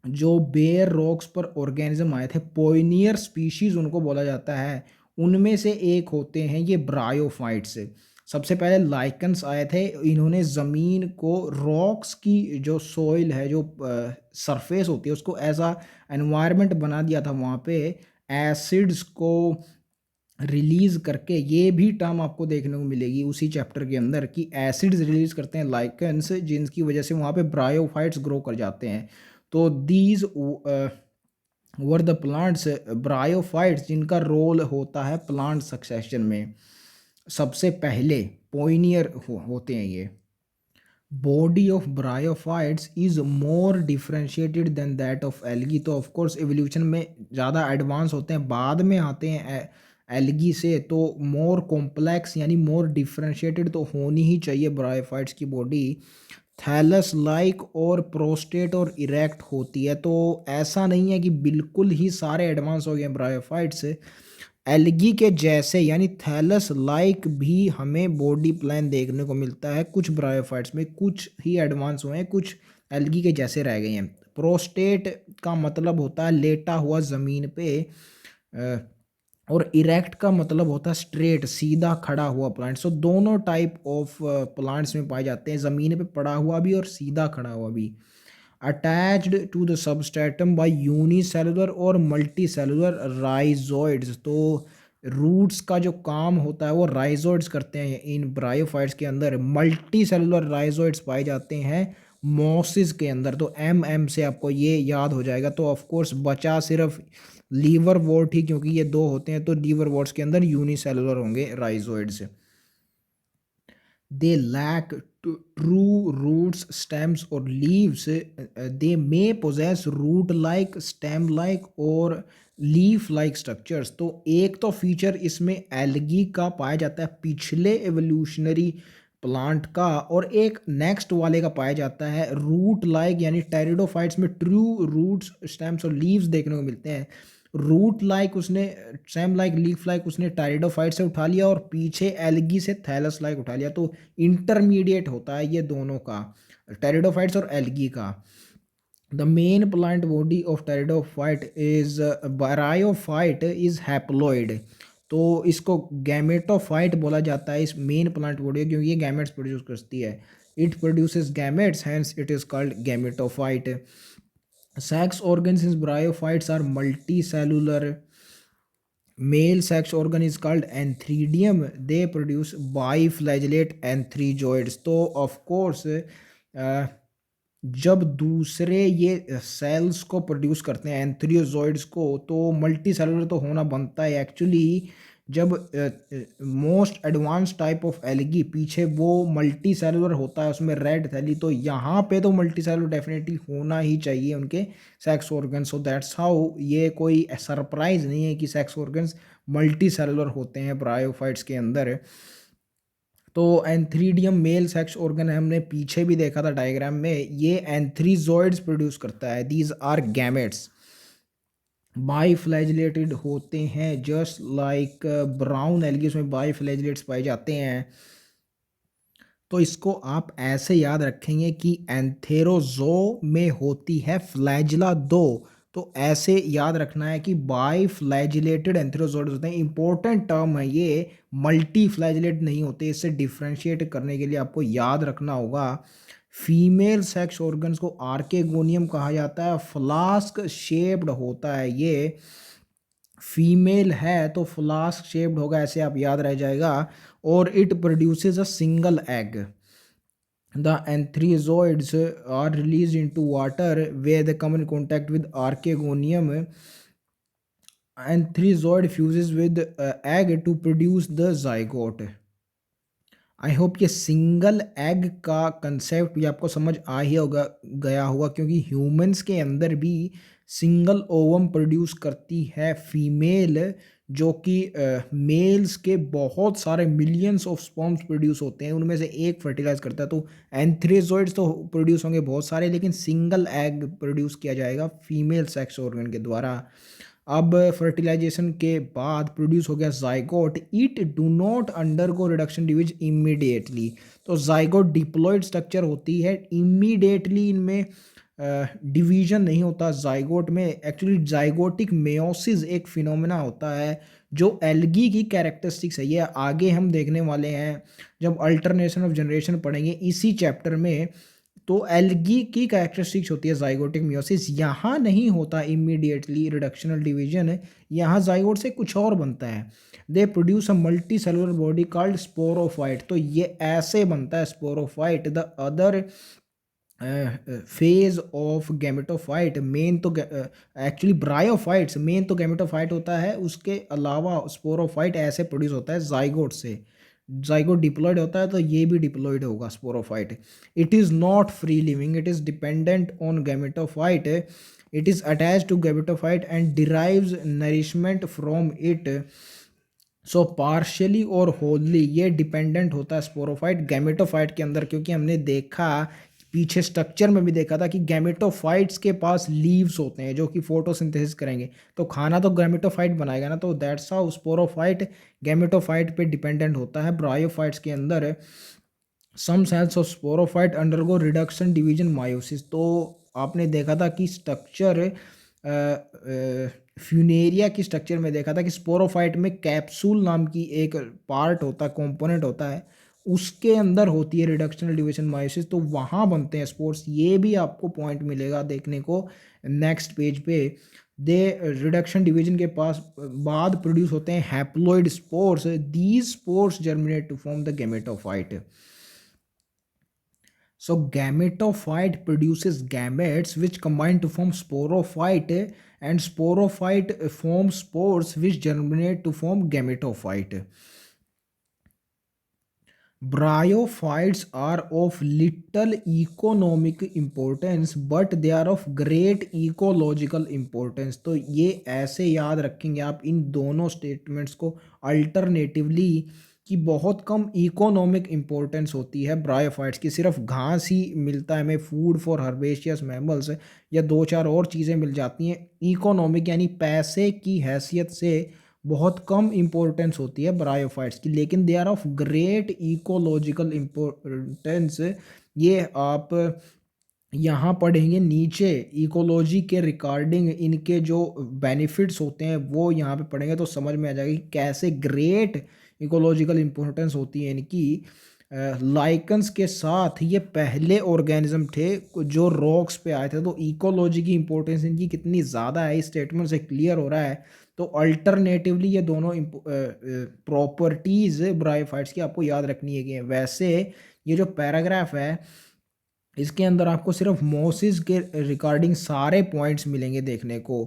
जो बेयर रॉक्स पर ऑर्गेनिज्म आए थे, पोइनियर स्पीशीज उनको बोला जाता है, उनमें से एक होते हैं ये ब्रायोफाइट्स। सबसे पहले लाइकन्स आए थे, इन्होंने ज़मीन को, रॉक्स की जो सॉइल है, जो सरफेस होती है, उसको ऐसा एनवायरनमेंट बना दिया था वहाँ पे एसिड्स को रिलीज़ करके। ये भी टर्म आपको देखने को मिलेगी उसी चैप्टर के अंदर कि एसिड्स रिलीज़ करते हैं लाइकन्स, जिनकी वजह से वहाँ पे ब्रायोफाइट्स ग्रो कर जाते हैं। तो these were the plants bryophytes, जिनका रोल होता है प्लांट सक्सेशन में। सबसे पहले पोइनियर होते हैं ये। Body of bryophytes is more differentiated than that of algae. तो ऑफ कोर्स एवोल्यूशन में ज़्यादा एडवांस होते हैं, बाद में आते हैं एल्गी से, तो मोर कॉम्प्लेक्स यानी मोर डिफ्रेंशिएटेड तो होनी ही चाहिए ब्रायोफाइट्स की बॉडी। थैलस लाइक और प्रोस्टेट और इरेक्ट होती है। तो ऐसा नहीं है कि बिल्कुल ही सारे एडवांस हो गए ब्रायोफाइट्स, एल्गी के जैसे यानी थैलस लाइक भी हमें बॉडी प्लान देखने को मिलता है कुछ ब्रायोफाइट्स में। कुछ ही एडवांस हुए हैं, कुछ एल्गी के जैसे रह गए हैं। प्रोस्टेट का मतलब होता है लेटा हुआ ज़मीन पे, और इरेक्ट का मतलब होता है स्ट्रेट, सीधा खड़ा हुआ प्लांट। सो दोनों टाइप ऑफ प्लांट्स में पाए जाते हैं, ज़मीन पे पड़ा हुआ भी और सीधा खड़ा हुआ भी। Attached to the substratum by unicellular और मल्टीसेलुलर राइजोइड्स। तो रूट्स का जो काम होता है वो राइजोइड्स करते हैं इन ब्रायोफाइट्स के अंदर। मल्टी सेलुलर राइजोइड्स पाए जाते हैं मॉसिस के अंदर। तो एम से आपको ये याद हो जाएगा। तो ऑफ कोर्स बचा सिर्फ लीवर वोर्ट ही, क्योंकि ये दो होते हैं, तो लीवर वोर्ट्स के अंदर यूनिसेलुलर होंगे rhizoids. they lack true roots, stems or leaves. They may possess root like, stem like और लीफ लाइक स्ट्रक्चर्स। तो एक तो फीचर इसमें एल्गी का पाया जाता है पिछले एवोल्यूशनरी प्लांट का, और एक नेक्स्ट वाले का पाया जाता है रूट लाइक, यानी टेरिडोफाइट्स में ट्रू रूट्स, स्टेम्स और लीव्स देखने को मिलते हैं। रूट लाइक उसने, स्टेम लाइक, लीफ लाइक उसने टायरिडोफाइट से उठा लिया, और पीछे एल्गी से थैलस लाइक उठा लिया। तो इंटरमीडिएट होता है ये दोनों का, टेरिडोफाइट्स और एल्गी का। The main plant body of pteridophyte is bryophyte is haploid. तो इसको गैमेटोफाइट बोला जाता है इस मेन प्लांट बॉडी, क्योंकि ये गैमेट्स प्रोड्यूस करती है। It produces gametes, hence it is called gametophyte. Sex organs in bryophytes are multicellular. Male sex organ is called antheridium. They produce biflagellate antherozoids. तो of course जब दूसरे ये sales को produce करते हैं एंथ्रियोजॉइड्स को, तो मल्टी सेलुलर तो होना बनता है एक्चुअली। जब most advance type of algae पीछे वो मल्टी सेलुलर होता है, उसमें रेड थैली, तो यहाँ पे तो मल्टी सेलुलर डेफिनेटली होना ही चाहिए उनके sex organ. So that's how, ये कोई सरप्राइज नहीं है कि सेक्स ऑर्गन्स मल्टी सेलुलर होते हैं ब्रायोफाइट्स के अंदर। तो एंथ्रीडियम मेल सेक्स ऑर्गन है, हमने पीछे भी देखा था डायग्राम में, ये एंथ्रीजॉइड्स प्रोड्यूस करता है। दीज आर गैमेट्स, बाईफ्लैजिलेटेड होते हैं, जस्ट लाइक ब्राउन एल्गी में बाईफ्लैजिलेट्स पाए जाते हैं। तो इसको आप ऐसे याद रखेंगे कि एंथेरोजो में होती है फ्लैजिला दो। तो ऐसे याद रखना है कि बाई फ्लैजिलेटेड एंथेरोजोइड होते हैं। इंपॉर्टेंट टर्म है ये, मल्टी फ्लैजिलेट नहीं होते। इससे डिफ्रेंशिएट करने के लिए आपको याद रखना होगा, फीमेल सेक्स ऑर्गन्स को आर्केगोनियम कहा जाता है, फ्लास्क शेप्ड होता है ये। फीमेल है तो फ्लास्क शेप्ड होगा, ऐसे आप याद रह जाएगा। और it produces a single egg. The anthrazoids are released into water where they come in contact with archegonium. Anthrazoid fuses with egg to produce the zygote. I hope ये सिंगल एग का concept भी आपको समझ आ ही होगा, गया होगा, क्योंकि humans के अंदर भी सिंगल ओवम प्रोड्यूस करती है फीमेल, जो कि मेल्स के बहुत सारे मिलियंस ऑफ स्पर्म्स प्रोड्यूस होते हैं, उनमें से एक फर्टिलाइज करता है। तो एंथ्रेजॉइड्स तो प्रोड्यूस होंगे बहुत सारे, लेकिन सिंगल एग प्रोड्यूस किया जाएगा फीमेल सेक्स ऑर्गन के द्वारा। अब फर्टिलाइजेशन के बाद प्रोड्यूस हो गया zygote. It do not undergo reduction division immediately. तो जाइगोट डिप्लॉयड स्ट्रक्चर होती है, इमीडिएटली इनमें डिवीजन नहीं होता जाइगोट में। एक्चुअली जाइगोटिक मेयोसिस एक फिनोमेना होता है जो एल्गी की कैरेक्टरिस्टिक्स है, ये आगे हम देखने वाले हैं जब अल्टरनेशन ऑफ जनरेशन पढ़ेंगे इसी चैप्टर में। तो एल्गी की कैरेक्टरिस्टिक्स होती है जाइगोटिक मियोसिस, यहाँ नहीं होता इमीडिएटली रिडक्शनल डिवीजन, यहाँ जाइगोट से कुछ और बनता है। They produce a multi cellular body called sporophyte. तो ये ऐसे बनता है sporophyte. The other phase of gametophyte, main तो एक्चुअली ब्रायोफाइट्स मेन तो गैमेटोफाइट होता है, उसके अलावा स्पोरोफाइट ऐसे प्रोड्यूस होता है जाइगोट से। जाइगोट डिप्लॉयड होता है तो ये भी डिप्लॉयड होगा sporophyte. It is not free living, it is dependent on gametophyte. It is attached to gametophyte and derives nourishment from it. So partially और होलली ये डिपेंडेंट होता है स्पोरोफाइट गैमेटोफाइट के अंदर, क्योंकि हमने देखा पीछे स्ट्रक्चर में भी देखा था कि गैमेटोफाइट्स के पास लीव्स होते हैं जो कि फोटोसिंथेसिस करेंगे, तो खाना तो गैमेटोफाइट बनाएगा ना। तो दैट्स हाउ स्पोरोफाइट गैमेटोफाइट पे डिपेंडेंट होता है। ब्रायोफाइट्स के अंदर some cells of sporophyte undergo reduction division meiosis. तो आपने देखा था कि स्ट्रक्चर फ्यूनेरिया की स्ट्रक्चर में देखा था कि स्पोरोफाइट में कैप्सूल नाम की एक पार्ट होता है, कंपोनेंट होता है, उसके अंदर होती है रिडक्शनल डिवीजन मायोसिस, तो वहाँ बनते हैं स्पोर्स। ये भी आपको पॉइंट मिलेगा देखने को नेक्स्ट पेज पे। दे रिडक्शन डिवीजन के पास बाद प्रोड्यूस होते हैं haploid spores. These spores germinate to form the gametophyte. So gametophyte produces gametes which combine to form sporophyte, and sporophyte forms spores which germinate to form gametophyte. Bryophytes are of little economic importance but they are of great ecological importance. तो ये ऐसे याद रखेंगे आप इन दोनों statements को alternatively कि बहुत कम इकोनॉमिक इम्पोर्टेंस होती है ब्रायोफाइट्स की, सिर्फ घास ही मिलता है हमें फूड फॉर हर्बेशियस मैमल्स, या दो चार और चीज़ें मिल जाती हैं। इकोनॉमिक यानी पैसे की हैसियत से बहुत कम इम्पोर्टेंस होती है ब्रायोफाइट्स की, लेकिन they are of great ecological importance. ये आप यहाँ पढ़ेंगे नीचे इकोलॉजी के रिगार्डिंग इनके जो बेनिफिट्स होते हैं वो यहाँ पे पढ़ेंगे तो समझ में आ जाएगा कि कैसे ग्रेट इकोलॉजिकल इम्पोर्टेंस होती है इनकी। लाइकन्स के साथ ये पहले ऑर्गेनिज्म थे जो रॉक्स पे आए थे, तो इकोलॉजी की इम्पोर्टेंस इनकी कितनी ज़्यादा है इस स्टेटमेंट से क्लियर हो रहा है। तो अल्टरनेटिवली ये दोनों प्रॉपर्टीज़ ब्रायोफाइट्स की आपको याद रखनी है कि वैसे ये जो पैराग्राफ है इसके अंदर आपको सिर्फ मोसिस के रिगार्डिंग सारे पॉइंट्स मिलेंगे देखने को।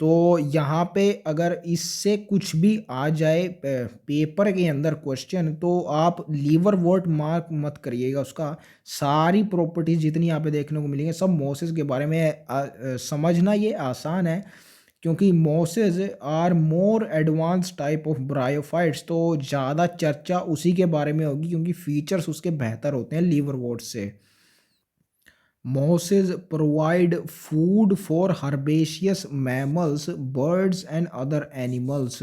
तो यहाँ पे अगर इससे कुछ भी आ जाए पेपर के अंदर क्वेश्चन, तो आप लीवर वोट मार्क मत करिएगा उसका। सारी प्रॉपर्टीज जितनी यहाँ पे देखने को मिलेंगी सब मोसिस के बारे में समझना ये आसान है, क्योंकि mosses are more advance type of bryophytes. तो ज़्यादा चर्चा उसी के बारे में होगी क्योंकि फीचर्स उसके बेहतर होते हैं लीवर वोट से। Mosses provide food for herbaceous mammals, birds and other animals।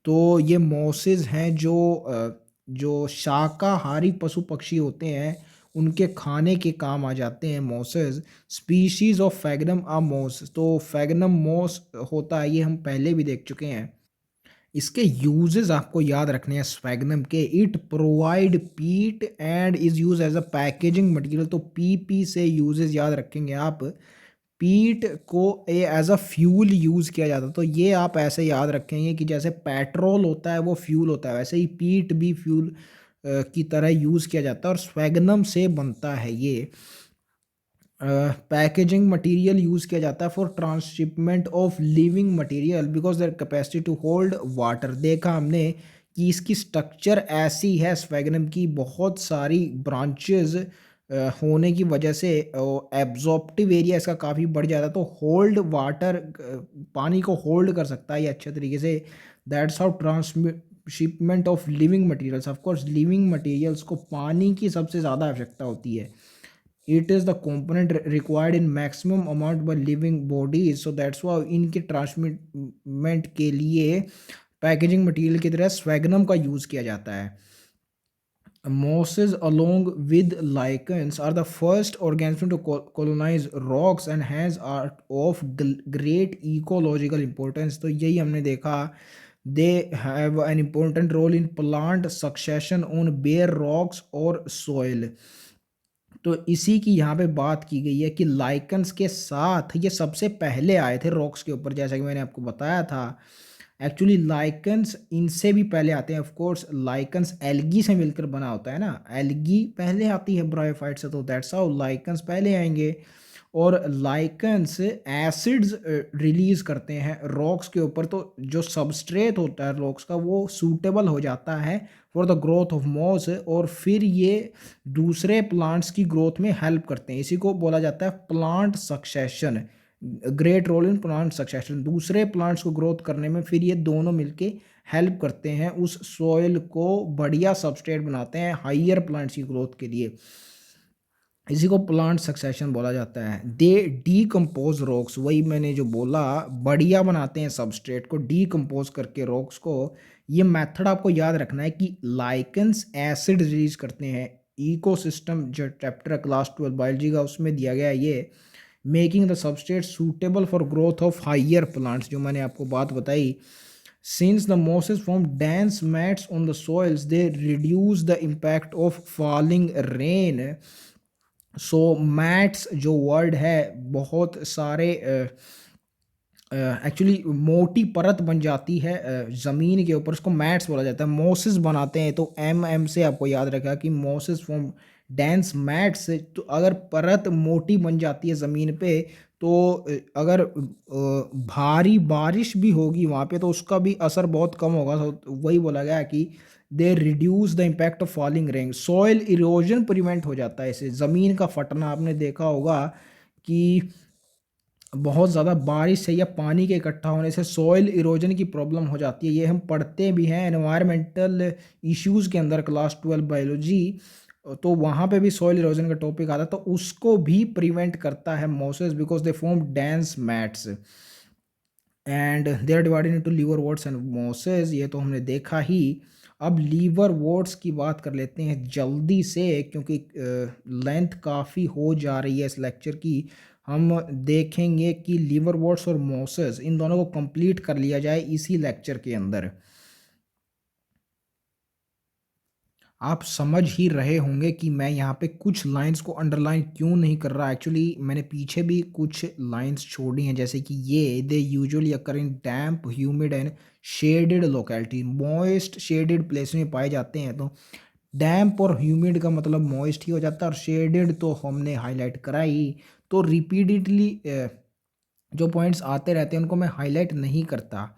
तो ये mosses हैं जो शाकाहारी पशु पक्षी होते हैं, उनके खाने के काम आ जाते हैं mosses। स्पीशीज ऑफ फैगनम आ मोस, तो फैगनम मोस होता है, ये हम पहले भी देख चुके हैं। इसके यूजेस आपको याद रखने हैं स्फैगनम के। It provide peat and is use as a packaging material. तो पीपी से यूजेस याद रखेंगे आप। पीट को एज अ फ्यूल यूज किया जाता है, तो ये आप ऐसे याद रखेंगे कि जैसे पेट्रोल होता है वो फ्यूल होता है, वैसे ही पीट भी फ्यूल की तरह यूज किया जाता है और स्फैगनम से बनता है ये। पैकेजिंग मटेरियल यूज़ किया जाता है for transhipment of living material because their capacity to hold water. देखा हमने कि इसकी स्ट्रक्चर ऐसी है स्फैगनम की, बहुत सारी ब्रांचेस होने की वजह से एब्जॉर्प्टिव एरिया इसका काफ़ी बढ़ जाता है, तो होल्ड वाटर, पानी को होल्ड कर सकता है ये अच्छे तरीके से। That's how transshipment of living materials. Of course living materials को पानी की सबसे ज़्यादा आवश्यकता होती है। It is the component required in maximum amount by living bodies, so that's why इनके ट्रांसमिट के लिए पैकेजिंग मटेरियल की तरह स्वैगनम का यूज़ किया जाता है। Mosses along with lichens are the first organism to colonize rocks and hence are of great ecological importance। तो यही हमने देखा, they have an important role in plant succession on bare rocks or soil। तो इसी की यहाँ पे बात की गई है कि लाइकन्स के साथ ये सबसे पहले आए थे रॉक्स के ऊपर, जैसा कि मैंने आपको बताया था। एक्चुअली लाइकन्स इनसे भी पहले आते हैं। ऑफ कोर्स लाइकन्स एल्गी से मिलकर बना होता है ना, एल्गी पहले आती है ब्रायोफाइट से, तो दैट्स हाउ लाइकन्स पहले आएंगे। और लाइकन्स एसिड्स रिलीज करते हैं रॉक्स के ऊपर, तो जो सबस्ट्रेट होता है रॉक्स का वो सूटेबल हो जाता है for the growth of moss, और फिर ये दूसरे प्लांट्स की ग्रोथ में हेल्प करते हैं। इसी को बोला जाता है plant succession, great role in plant succession. दूसरे प्लांट्स को ग्रोथ करने में फिर ये दोनों मिलके हेल्प करते हैं, उस सॉइल को बढ़िया सबस्ट्रेट बनाते हैं हाइयर प्लांट्स की ग्रोथ के लिए। इसी को प्लांट सक्सेशन बोला जाता है। दे डीकम्पोज रॉक्स, वही मैंने जो बोला, बढ़िया बनाते हैं सबस्ट्रेट को डीकम्पोज करके रॉक्स को। ये मेथड आपको याद रखना है कि लाइकन्स एसिड रिलीज करते हैं। इकोसिस्टम जो चैप्टर क्लास 12 बायोलॉजी का उसमें दिया गया है ये, making the substrate suitable for growth of higher plants, जो मैंने आपको बात बताई। Since the mosses form dense mats on the soils, they reduce the impact of falling rain। So mats जो वर्ड है, बहुत सारे एक्चुअली मोटी परत बन जाती है ज़मीन के ऊपर, उसको मैट्स बोला जाता है। मोसेस बनाते हैं, तो एम से आपको याद रखा कि मोसेस फॉर्म डेंस मैट्स। तो अगर परत मोटी बन जाती है ज़मीन पे, तो अगर भारी बारिश भी होगी वहाँ पे तो उसका भी असर बहुत कम होगा। तो वही बोला गया कि they reduce the impact of falling rain. Soil erosion prevent हो जाता है इससे, ज़मीन का फटना आपने देखा होगा कि बहुत ज़्यादा बारिश से या पानी के इकट्ठा होने से सॉइल इरोजन की प्रॉब्लम हो जाती है। ये हम पढ़ते भी हैं एनवायरमेंटल इश्यूज़ के अंदर क्लास 12 बायोलॉजी, तो वहाँ पे भी सॉइल इरोजन का टॉपिक आता है, तो उसको भी प्रिवेंट करता है mosses because they form dense mats and they are divided into liverworts and mosses. ये तो हमने देखा ही। अब लीवर वोट्स की बात कर लेते हैं जल्दी से, क्योंकि लेंथ काफ़ी हो जा रही है इस लेक्चर की। हम देखेंगे कि लीवर वोट्स और मोसेस इन दोनों को कंप्लीट कर लिया जाए इसी लेक्चर के अंदर। आप समझ ही रहे होंगे कि मैं यहाँ पे कुछ लाइंस को अंडरलाइन क्यों नहीं कर रहा। एक्चुअली मैंने पीछे भी कुछ लाइंस छोड़ी हैं, जैसे कि ये they usually occur in damp humid and shaded locality, moist shaded place में पाए जाते हैं। तो डैम्प और ह्यूमिड का मतलब मॉइस्ट ही हो जाता है, और शेडेड तो हमने हाईलाइट करा ही। तो रिपीटेडली जो पॉइंट्स आते रहते हैं उनको मैं हाईलाइट नहीं करता।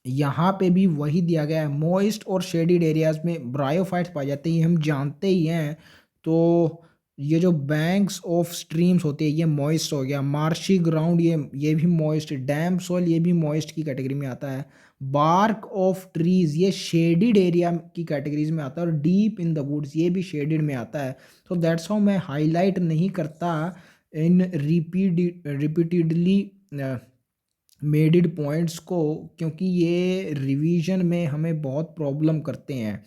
यहाँ पे भी वही दिया गया है, मॉइस्ट और शेडिड एरियाज में ब्रायोफाइट्स पाए जाते हैं, ये हम जानते ही हैं। तो ये जो बैंक्स ऑफ स्ट्रीम्स होते हैं ये मॉइस्ट हो गया, मार्शी ग्राउंड ये भी मॉइस्ट, डैम सॉइल ये भी मॉइस्ट की कैटेगरी में आता है, बार्क ऑफ ट्रीज ये शेडिड एरिया की कैटेगरीज में आता है, और डीप इन द वुड्स ये भी शेडिड में आता है। तो दैट्स हाउ मैं हाईलाइट नहीं करता इन रिपीटेडली मेडिड पॉइंट्स को, क्योंकि ये रिवीजन में हमें बहुत प्रॉब्लम करते हैं।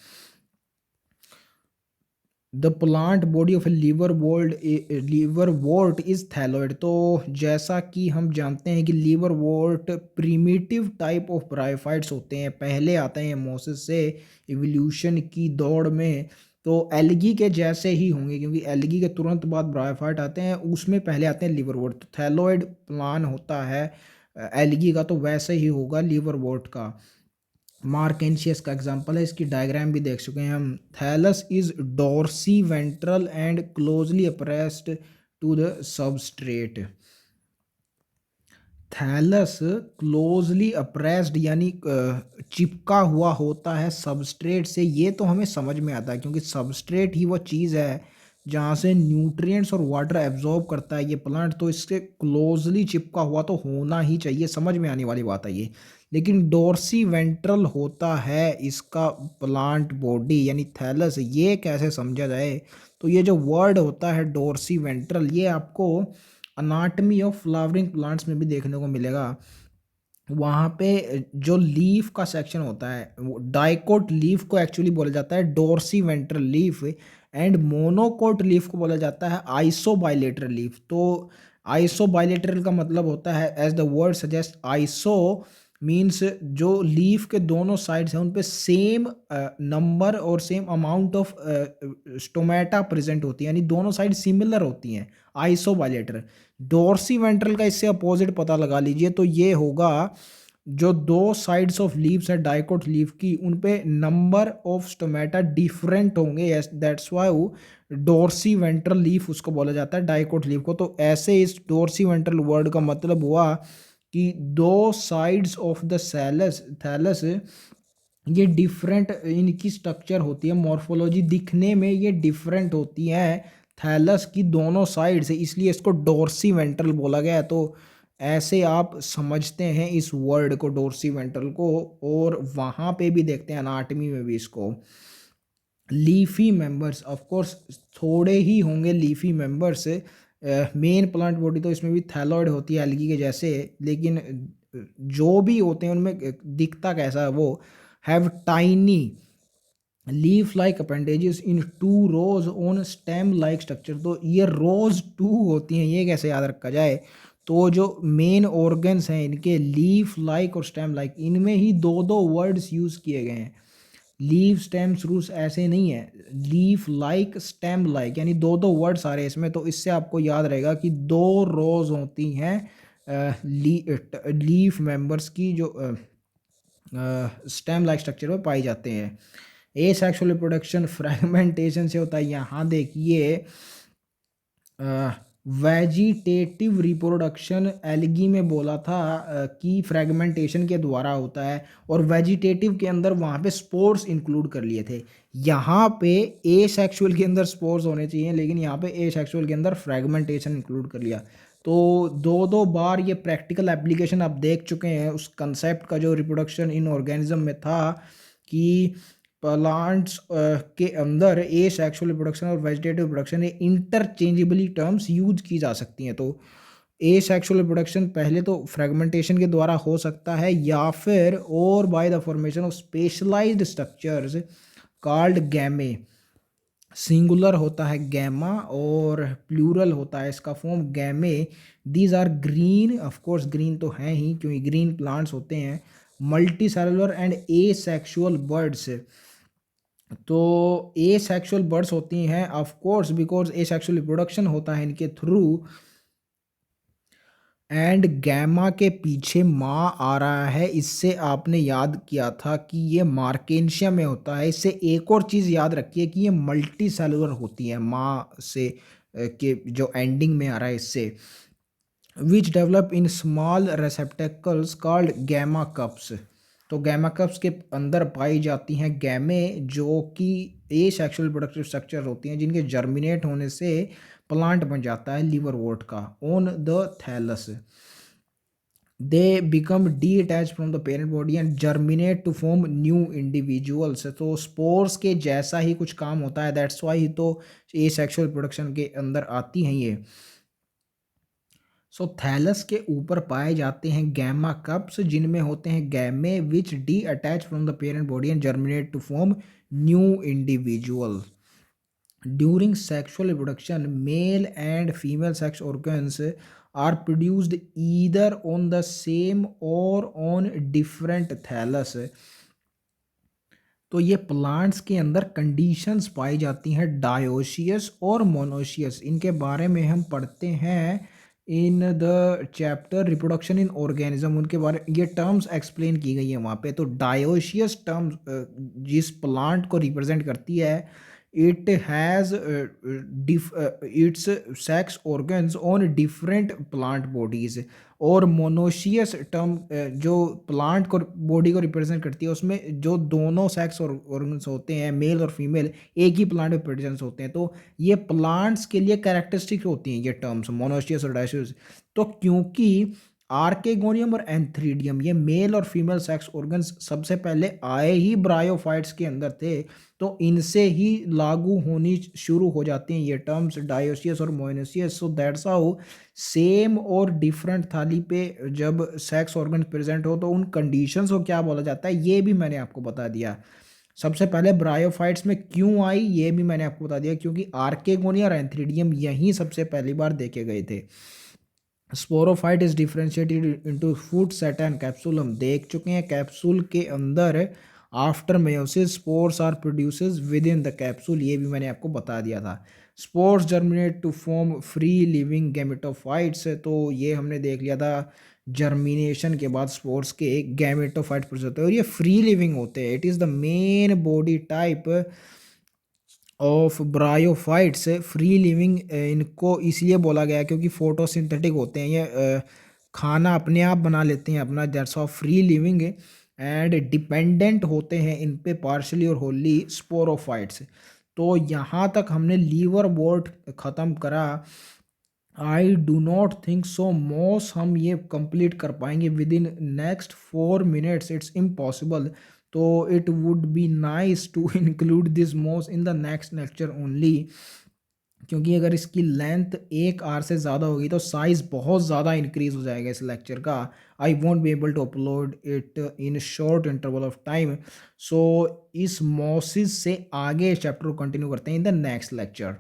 The plant body of a liverwort is thalloid. तो जैसा कि हम जानते हैं कि liverwort primitive type of bryophytes होते हैं, पहले आते हैं मोसेस से इवोल्यूशन की दौड़ में। तो एल्गी के जैसे ही होंगे, क्योंकि एल्गी के तुरंत बाद ब्रायोफाइट आते हैं, उसमें पहले आते हैं लीवर वोर्ट। तो थैलोइड प्लान होता है एल्गी का, तो वैसे ही होगा लीवर वोर्ट का। मार्केंशियस का एग्जांपल है, इसकी डायग्राम भी देख चुके हैं हम। Thallus is dorsiventral and closely appressed to the substrate. Thallus closely appressed यानी चिपका हुआ होता है सबस्ट्रेट से। ये तो हमें समझ में आता है, क्योंकि सबस्ट्रेट ही वो चीज़ है जहाँ से न्यूट्रिएंट्स और वाटर एब्जॉर्ब करता है ये प्लांट, तो इसके क्लोजली चिपका हुआ तो होना ही चाहिए, समझ में आने वाली बात है ये। लेकिन डोर्सी वेंट्रल होता है इसका प्लांट बॉडी यानी थैलस, ये कैसे समझा जाए? तो ये जो वर्ड होता है डोर्सी वेंट्रल, ये आपको अनाटमी ऑफ फ्लावरिंग प्लांट्स में भी देखने को मिलेगा। वहाँ पे जो लीफ का सेक्शन होता है, वो डाइकोट लीफ को एक्चुअली बोला जाता है dorsi ventral leaf, and monocot leaf को बोला जाता है आइसोबाइलेटरल लीफ। तो आइसोबाइलेटरल का मतलब होता है, as the word suggest, iso means जो लीफ के दोनों साइड्स हैं उन पे सेम नंबर और same amount of stomata present होती है, यानी दोनों साइड सिमिलर होती हैं, आइसोबाइलेटरल। डोर्सी वेंट्रल का इससे अपोजिट पता लगा लीजिए, तो ये होगा जो दो साइड्स ऑफ लीव्स है डाइकोट लीफ की, उन पे नंबर ऑफ स्टोमेटा डिफरेंट होंगे, yes that's why dorsi ventral leaf उसको बोला जाता है डाइकोट लीफ को। तो ऐसे इस डोर्सी वेंट्रल वर्ड का मतलब हुआ कि दो साइड्स ऑफ द सैलस थैलस ये डिफरेंट इनकी स्ट्रक्चर होती है, मॉर्फोलॉजी दिखने में ये डिफरेंट होती है थैलस की दोनों साइड से, इसलिए इसको डोर्सी वेंट्रल बोला गया है। तो ऐसे आप समझते हैं इस वर्ड को डोर्सी वेंट्रल को, और वहाँ पे भी देखते हैं अनाटमी में भी इसको। लीफी मेंबर्स ऑफ कोर्स थोड़े ही होंगे leafy members, main plant body तो इसमें भी थैलॉइड होती है एल्गी के जैसे, लेकिन जो भी होते हैं उनमें दिखता कैसा है वो, have tiny leaf like appendages in two rows on stem like structure. तो ये रोज टू होती हैं, ये कैसे याद रखा जाए? तो जो मेन ऑर्गन्स हैं इनके लीफ लाइक और स्टेम लाइक, इनमें ही दो दो वर्ड्स यूज किए गए हैं। लीफ स्टेम रूट्स ऐसे नहीं है, लीफ लाइक स्टेम लाइक, यानी दो दो वर्ड्स आ रहे हैं इसमें। तो इससे आपको याद रहेगा कि दो रोज होती हैं लीफ मेंबर्स की, जो स्टेम लाइक स्ट्रक्चर में पाई जाते हैं। ए सेक्सुअल रिप्रोडक्शन फ्रेगमेंटेशन से होता है। यहाँ देखिए वेजिटेटिव रिप्रोडक्शन एल्गी में बोला था कि फ्रेगमेंटेशन के द्वारा होता है, और वेजिटेटिव के अंदर वहाँ पे स्पोर्स इंक्लूड कर लिए थे। यहाँ पे ए सेक्सुअल के अंदर स्पोर्स होने चाहिए, लेकिन यहाँ पे ए सेक्सुअल के अंदर फ्रेगमेंटेशन इंक्लूड कर लिया। तो दो दो बार ये प्रैक्टिकल एप्लीकेशन आप देख चुके हैं उस कंसेप्ट का जो रिप्रोडक्शन इन ऑर्गेनिज्म में था, कि प्लांट्स के अंदर ए सेक्सुअल रिप्रोडक्शन और वेजिटेटिव रिप्रोडक्शन ये इंटरचेंजेबली टर्म्स यूज की जा सकती हैं। तो ए सेक्सुअल रिप्रोडक्शन पहले तो फ्रेगमेंटेशन के द्वारा हो सकता है, या फिर और by the formation of specialized structures called gemmae. Singular होता है गैमा और प्लूरल होता है इसका form gemmae. These are green, of course green तो हैं ही क्योंकि ग्रीन प्लांट्स होते हैं। Multicellular and asexual buds, तो ए सेक्सुअल बर्ड्स होती हैं of course because asexual reproduction होता है इनके थ्रू, एंड गैमा के पीछे मा आ रहा है, इससे आपने याद किया था कि ये मार्केंशिया में होता है। इससे एक और चीज़ याद रखिए कि ये मल्टी सेलुलर होती है, मा से के जो एंडिंग में आ रहा है इससे, which develop in small receptacles called gemma cups. तो गैमा कप्स के अंदर पाई जाती हैं गैमे, जो कि ए सेक्सुअल प्रोडक्टिव स्ट्रक्चर होती हैं, जिनके जर्मिनेट होने से प्लांट बन जाता है लीवरवोर्ट का on the thallus. They become detach from the parent body and germinate to form new individuals. तो स्पोर्स के जैसा ही कुछ काम होता है, दैट्स वाई तो ए सेक्सुअल प्रोडक्शन के अंदर आती हैं ये। सो थैलस के ऊपर पाए जाते हैं गैमा कप्स, जिनमें होते हैं gemmae which detach from the parent body and germinate to form new individual. During sexual reproduction male and female sex organs are produced either on the same or on different thallus। तो ये plants के अंदर conditions पाई जाती हैं dioecious और monoecious. इनके बारे में हम पढ़ते हैं in the chapter reproduction in organism. उनके बारे ये टर्म्स एक्सप्लेन की गई है वहाँ पे। तो डायोशियस टर्म्स जिस प्लांट को रिप्रेजेंट करती है, it has its sex organs on different plant bodies. और मोनोशियस टर्म जो प्लांट को बॉडी को रिप्रेजेंट करती है, उसमें जो दोनों सेक्स ऑर्गन्स होते हैं, मेल और फीमेल, एक ही प्लांट में प्रेजेंस होते हैं। तो ये प्लांट्स के लिए कैरेक्टरिस्टिक होती हैं ये टर्म्स मोनोशियस और डायोशियस। तो क्योंकि आर्केगोनियम और एंथ्रीडियम ये मेल और फीमेल सेक्स ऑर्गन्स सबसे पहले आए ही ब्रायोफाइट्स के अंदर थे, तो इनसे ही लागू होनी शुरू हो जाती हैं ये टर्म्स डायोशियस और monoecious. So that's how same और डिफरेंट थाली पे जब सेक्स ऑर्गन प्रेजेंट हो तो उन कंडीशंस को क्या बोला जाता है, ये भी मैंने आपको बता दिया। सबसे पहले ब्रायोफाइट्स में क्यों आई ये भी मैंने आपको बता दिया, क्योंकि आर्केगोनिया और एंथ्रीडियम यहीं सबसे पहली बार देखे गए थे। Sporophyte is differentiated into foot seta and capsule, हम देख चुके हैं कैप्सूल के अंदर after meiosis spores are produces within the capsule, ये भी मैंने आपको बता दिया था। Spores germinate to form free living gametophytes, तो ये हमने देख लिया था जर्मिनेशन के बाद स्पोर्स के एक गैमेटोफाइट प्रोड्यूस होते हैं और ये फ्री लिविंग होते हैं। It is the main body type of bryophytes. Free living इनको इसलिए बोला गया क्योंकि फोटोसिंथेटिक होते हैं ये, खाना अपने आप बना लेते हैं अपना, that's of free living. And dependent होते हैं इन पे पार्शली और होली स्पोरोफाइट्स। तो यहाँ तक हमने लीवर बोर्ड ख़त्म करा। I do not think so moss हम ये कंप्लीट कर पाएंगे within next 4 minutes, it's impossible. तो it would be nice to include this moss in the next lecture only, क्योंकि अगर इसकी लेंथ 1 आवर से ज़्यादा होगी तो साइज़ बहुत ज़्यादा इंक्रीज हो जाएगा इस लेक्चर का। I won't be able to upload it in short interval of time. So इस मोसिस से आगे चैप्टर को कंटिन्यू करते हैं इन द नेक्स्ट लेक्चर।